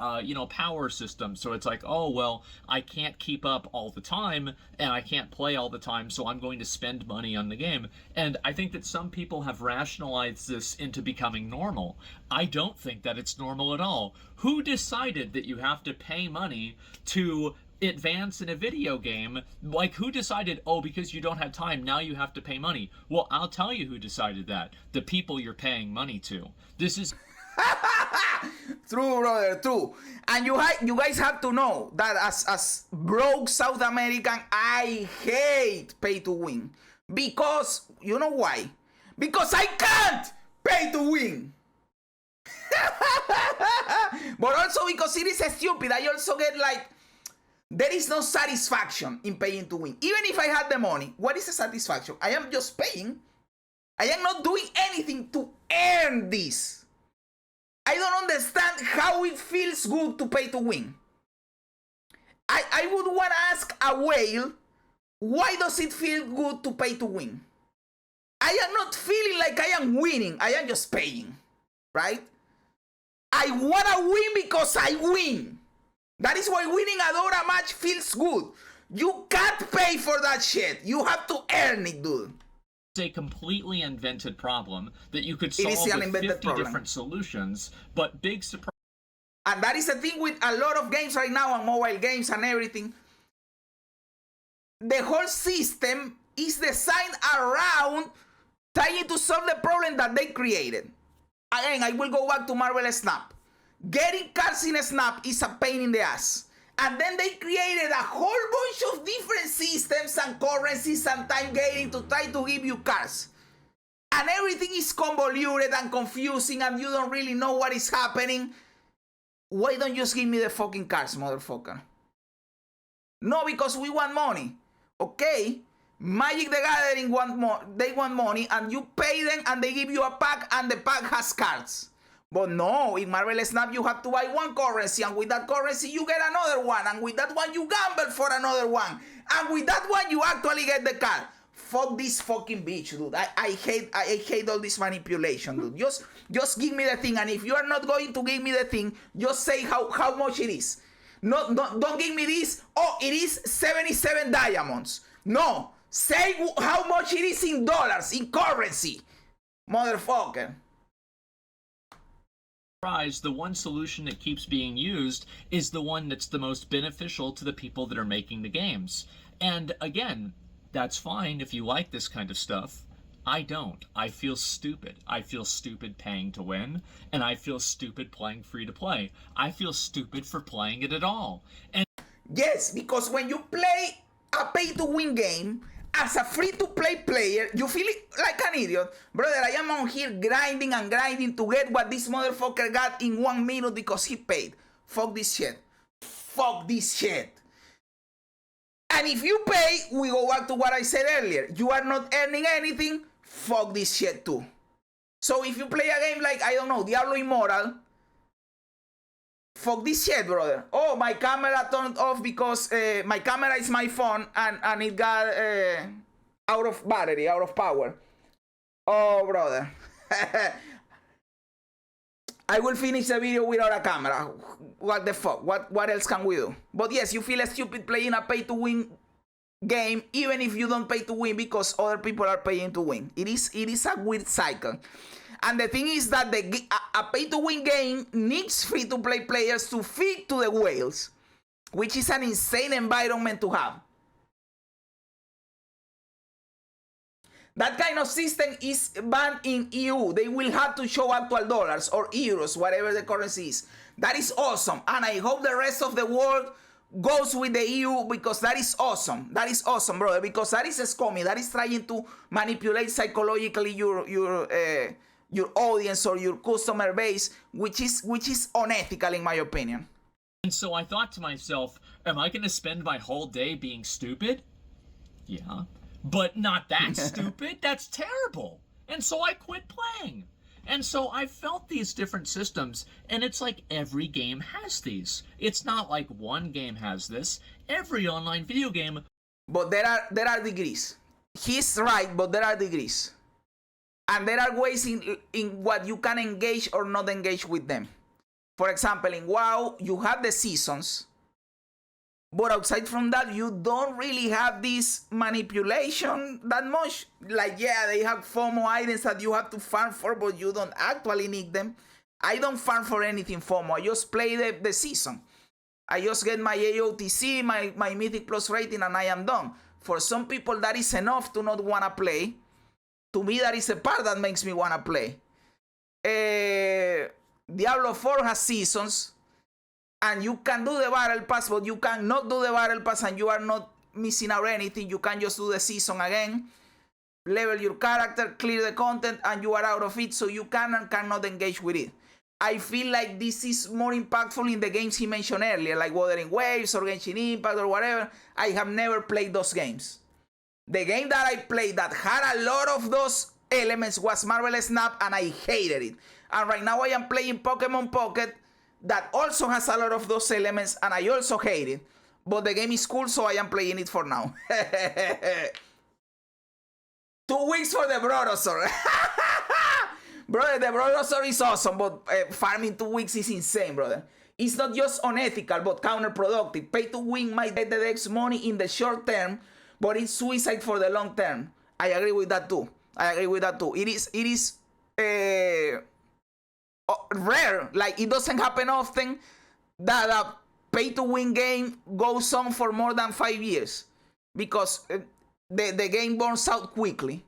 [SPEAKER 2] power systems. So it's like, oh, well, I can't keep up all the time and I can't play all the time, so I'm going to spend money on the game. And I think that some people have rationalized this into becoming normal. I don't think that it's normal at all. Who decided that you have to pay money to advance in a video game? Like, who decided, oh, because you don't have time, now you have to pay money? Well, I'll tell you who decided that. The people you're paying money to. This is
[SPEAKER 1] True, brother, true. And you guys have to know that as broke South American, I hate pay to win. Because, you know why? Because I can't pay to win. But also because it is stupid. I also get like, there is no satisfaction in paying to win. Even if I had the money, what is the satisfaction? I am just paying. I am not doing anything to earn this. I don't understand how it feels good to pay to win. I would want to ask a whale, why does it feel good to pay to win? I am not feeling like I am winning. I am just paying, right? I want to win because I win. That is why winning a Dora match feels good. You can't pay for that shit. You have to earn it, dude.
[SPEAKER 2] It's a completely invented problem that you could solve with 50 different solutions, but big surprise.
[SPEAKER 1] And that is the thing with a lot of games right now, and mobile games and everything. The whole system is designed around trying to solve the problem that they created. Again, I will go back to Marvel Snap. Getting cards in Snap is a pain in the ass. And then they created a whole bunch of different systems and currencies and time gating to try to give you cards. And everything is convoluted and confusing and you don't really know what is happening. Why don't you just give me the fucking cards, motherfucker? No, because we want money. Okay? Magic the Gathering they want money, and you pay them and they give you a pack and the pack has cards. But no, in Marvel Snap you have to buy one currency, and with that currency you get another one, and with that one you gamble for another one, and with that one you actually get the card. Fuck this fucking bitch, dude. I hate all this manipulation, dude. Just give me the thing, and if you are not going to give me the thing, just say how much it is. No, don't give me this. Oh, it is 77 diamonds. No, say how much it is in dollars, in currency, motherfucker.
[SPEAKER 2] The one solution that keeps being used is the one that's the most beneficial to the people that are making the games. And again, that's fine if you like this kind of stuff. I don't. I feel stupid. I feel stupid paying to win, and I feel stupid playing free to play. I feel stupid for playing it at all. And
[SPEAKER 1] yes, because when you play a pay to win game as a free to play player, you feel like an idiot. Brother, I am on here grinding and grinding to get what this motherfucker got in 1 minute because he paid. Fuck this shit. Fuck this shit. And if you pay, we go back to what I said earlier. You are not earning anything, fuck this shit too. So if you play a game like, I don't know, Diablo Immortal, fuck this shit, brother. Oh, my camera turned off because my camera is my phone and it got out of battery, out of power. Oh, brother. I will finish the video without a camera. What the fuck? What else can we do? But yes, you feel stupid playing a pay-to-win game, even if you don't pay to win because other people are paying to win. It is a weird cycle. And the thing is that a pay-to-win game needs free-to-play players to feed to the whales, which is an insane environment to have. That kind of system is banned in EU. They will have to show actual dollars or euros, whatever the currency is. That is awesome. And I hope the rest of the world goes with the EU because that is awesome. That is awesome, brother. Because that is scummy. That is trying to manipulate psychologically your audience or your customer base, which is unethical in my opinion.
[SPEAKER 2] And so I thought to myself, am I going to spend my whole day being stupid? Yeah. But not that stupid. That's terrible. And so I quit playing. And so I felt these different systems, and it's like every game has these. It's not like one game has this. Every online video game.
[SPEAKER 1] But there are degrees. He's right, but there are degrees. And there are ways in what you can engage or not engage with them. For example, in WoW, you have the seasons. But outside from that, you don't really have this manipulation that much. Like, yeah, they have FOMO items that you have to farm for, but you don't actually need them. I don't farm for anything FOMO. I just play the season. I just get my AOTC, my Mythic Plus rating, and I am done. For some people, that is enough to not want to play. To me, that is a part that makes me want to play. Diablo 4 has seasons. And you can do the battle pass, but you cannot do the battle pass and you are not missing out anything. You can just do the season again, level your character, clear the content, and you are out of it, so you can and cannot engage with it. I feel like this is more impactful in the games he mentioned earlier, like Wuthering Waves or Genshin Impact or whatever. I have never played those games. The game that I played that had a lot of those elements was Marvel Snap, and I hated it. And right now I am playing Pokemon Pocket, that also has a lot of those elements, and I also hate it. But the game is cool, so I am playing it for now. 2 weeks for the Brodosaur. Brother, the Brodosaur is awesome, but farming 2 weeks is insane, brother. It's not just unethical, but counterproductive. Pay to win might get the Dex money in the short term, but it's suicide for the long term. I agree with that too. It is rare, like it doesn't happen often that a pay-to-win game goes on for more than 5 years because the game burns out quickly.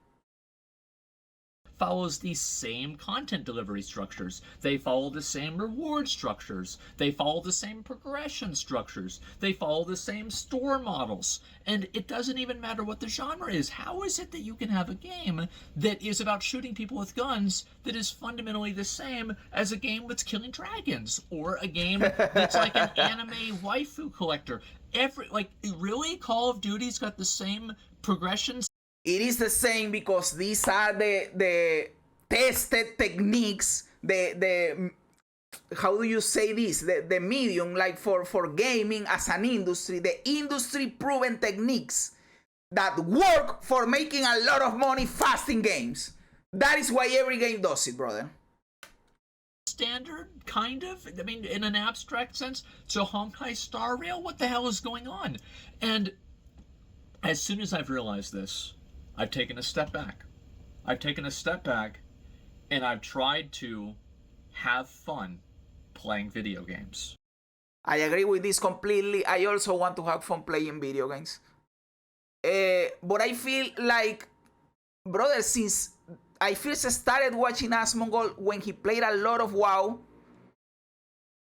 [SPEAKER 2] Follows the same content delivery structures. They follow the same reward structures. They follow the same progression structures. They follow the same store models. And it doesn't even matter what the genre is. How is it that you can have a game that is about shooting people with guns that is fundamentally the same as a game that's killing dragons? Or a game that's like an anime waifu collector? Really? Call of Duty's got the same progressions?
[SPEAKER 1] It is the same because these are the tested techniques, the how do you say this? The medium, like for gaming as an industry, the industry proven techniques that work for making a lot of money fast in games. That is why every game does it, brother.
[SPEAKER 2] Standard, kind of. I mean, in an abstract sense. So Honkai Star Rail, what the hell is going on? And as soon as I've realized this, I've taken a step back. And I've tried to have fun playing video games.
[SPEAKER 1] I agree with this completely. I also want to have fun playing video games. But I feel like, brother, since I first started watching Asmongold when he played a lot of WoW,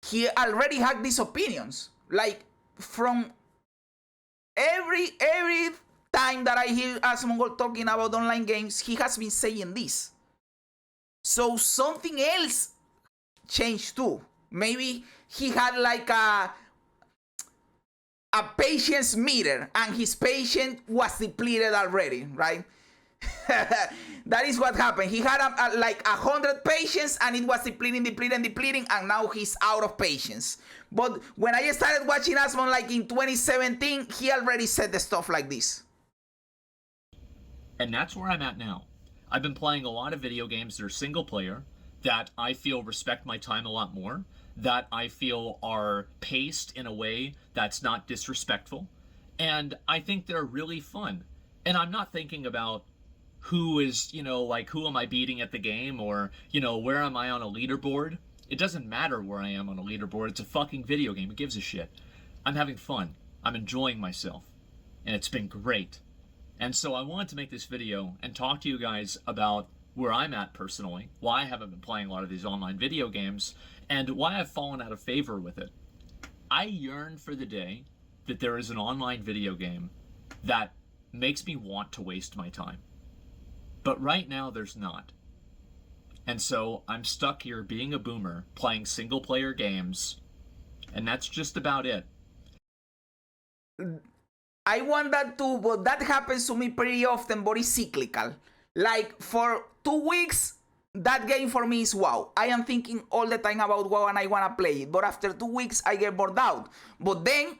[SPEAKER 1] he already had these opinions. Like, from every time that I hear Asmongold talking about online games, he has been saying this. So something else changed too. Maybe he had like a a patience meter, and his patience was depleted already, right? That is what happened. He had like 100 patience, and it was depleting, and now he's out of patience. But when I started watching Asmon like in 2017, he already said the stuff like this.
[SPEAKER 2] And that's where I'm at now. I've been playing a lot of video games that are single player, that I feel respect my time a lot more, that I feel are paced in a way that's not disrespectful, and I think they're really fun. And I'm not thinking about who is, like, who am I beating at the game, or, where am I on a leaderboard. It doesn't matter where I am on a leaderboard. It's a fucking video game. Who gives a shit? I'm having fun. I'm enjoying myself. And it's been great. And so I wanted to make this video and talk to you guys about where I'm at personally, why I haven't been playing a lot of these online video games, and why I've fallen out of favor with it. I yearn for the day that there is an online video game that makes me want to waste my time. But right now there's not. And so I'm stuck here being a boomer, playing single player games, and that's just about it.
[SPEAKER 1] I want that too, but that happens to me pretty often, but it's cyclical. Like, for 2 weeks, that game for me is WoW. I am thinking all the time about WoW and I want to play it, but after 2 weeks, I get bored out. But then,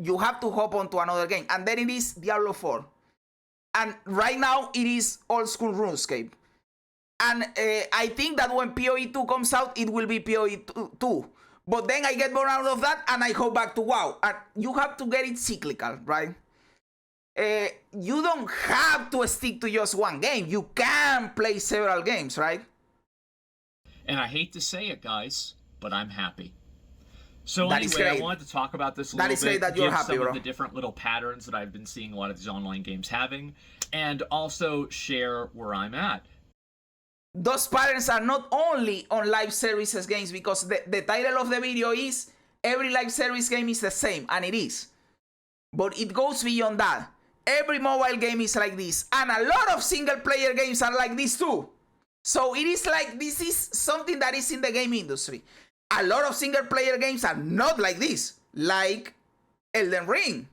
[SPEAKER 1] you have to hop onto another game, and then it is Diablo 4. And right now, it is old school RuneScape. And I think that when PoE 2 comes out, it will be PoE 2. But then I get bored out of that, and I go back to WoW. And you have to get it cyclical, right? You don't have to stick to just one game. You can play several games, right?
[SPEAKER 2] And I hate to say it, guys, but I'm happy. So anyway, I wanted to talk about this a little bit,
[SPEAKER 1] that you're
[SPEAKER 2] give
[SPEAKER 1] happy,
[SPEAKER 2] some
[SPEAKER 1] bro.
[SPEAKER 2] of the different little patterns that I've been seeing a lot of these online games having, and also share where I'm at.
[SPEAKER 1] Those patterns are not only on live services games, because the title of the video is every live service game is the same, and it is. But it goes beyond that. Every mobile game is like this, and a lot of single player games are like this too. So it is like, this is something that is in the game industry. A lot of single player games are not like this, like Elden Ring.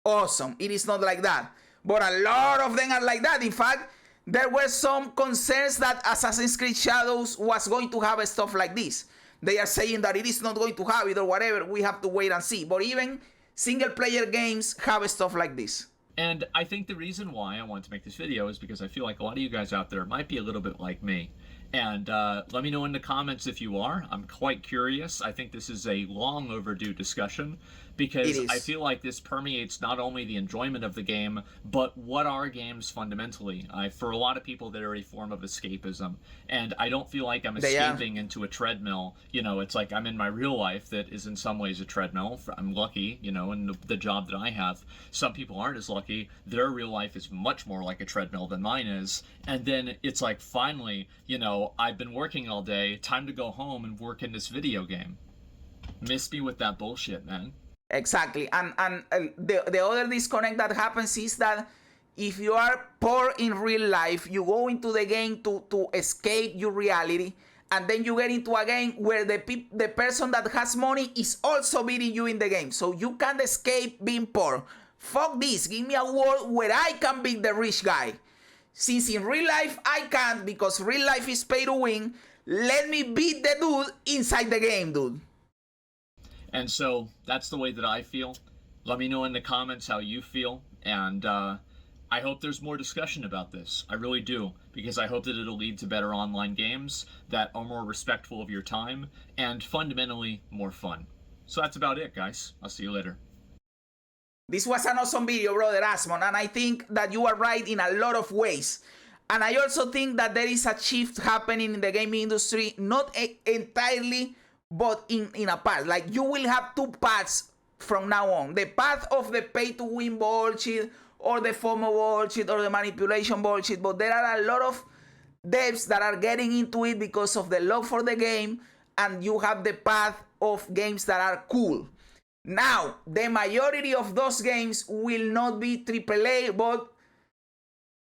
[SPEAKER 1] Awesome, it is not like that. But a lot of them are like that. In fact, there were some concerns that Assassin's Creed Shadows was going to have stuff like this. They are saying that it is not going to have it or whatever. We have to wait and see. But even single player games have stuff like this.
[SPEAKER 2] And I think the reason why I wanted to make this video is because I feel like a lot of you guys out there might be a little bit like me. And let me know in the comments if you are. I'm quite curious. I think this is a long overdue discussion, because I feel like this permeates not only the enjoyment of the game, but what are games fundamentally. For a lot of people, they're a form of escapism. And I don't feel like I'm escaping into a treadmill. It's like I'm in my real life that is in some ways a treadmill. I'm lucky, in the job that I have. Some people aren't as lucky. Their real life is much more like a treadmill than mine is. And then it's like, finally, I've been working all day, time to go home and work in this video game. Miss me with that bullshit, man.
[SPEAKER 1] Exactly. And the other disconnect that happens is that if you are poor in real life, you go into the game to escape your reality, and then you get into a game where the person that has money is also beating you in the game. So you can't escape being poor. Fuck this. Give me a world where I can beat the rich guy. Since in real life I can't, because real life is pay to win, let me beat the dude inside the game, dude.
[SPEAKER 2] And so that's the way that I feel. Let me know in the comments how you feel. And I hope there's more discussion about this. I really do. Because I hope that it'll lead to better online games that are more respectful of your time and fundamentally more fun. So that's about it, guys. I'll see you later.
[SPEAKER 1] This was an awesome video, brother Asmon, and I think that you are right in a lot of ways. And I also think that there is a shift happening in the gaming industry, not entirely, but in a part. Like, you will have two paths from now on. The path of the pay-to-win bullshit, or the FOMO bullshit, or the manipulation bullshit. But there are a lot of devs that are getting into it because of the love for the game, and you have the path of games that are cool. Now, the majority of those games will not be AAA, but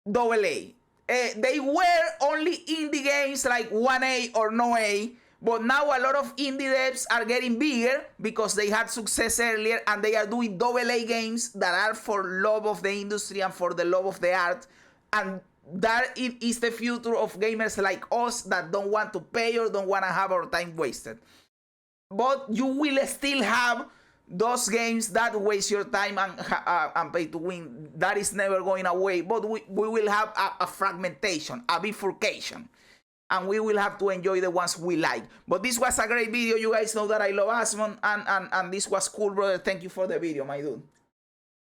[SPEAKER 1] AA. They were only indie games like 1A or no A, But now a lot of indie devs are getting bigger because they had success earlier, and they are doing AA games that are for love of the industry and for the love of the art. And that is the future of gamers like us that don't want to pay or don't want to have our time wasted. But you will still have those games that waste your time and pay to win. That is never going away. But we will have a fragmentation, a bifurcation. And we will have to enjoy the ones we like. But this was a great video. You guys know that I love Asmon. And this was cool, brother. Thank you for the video, my dude.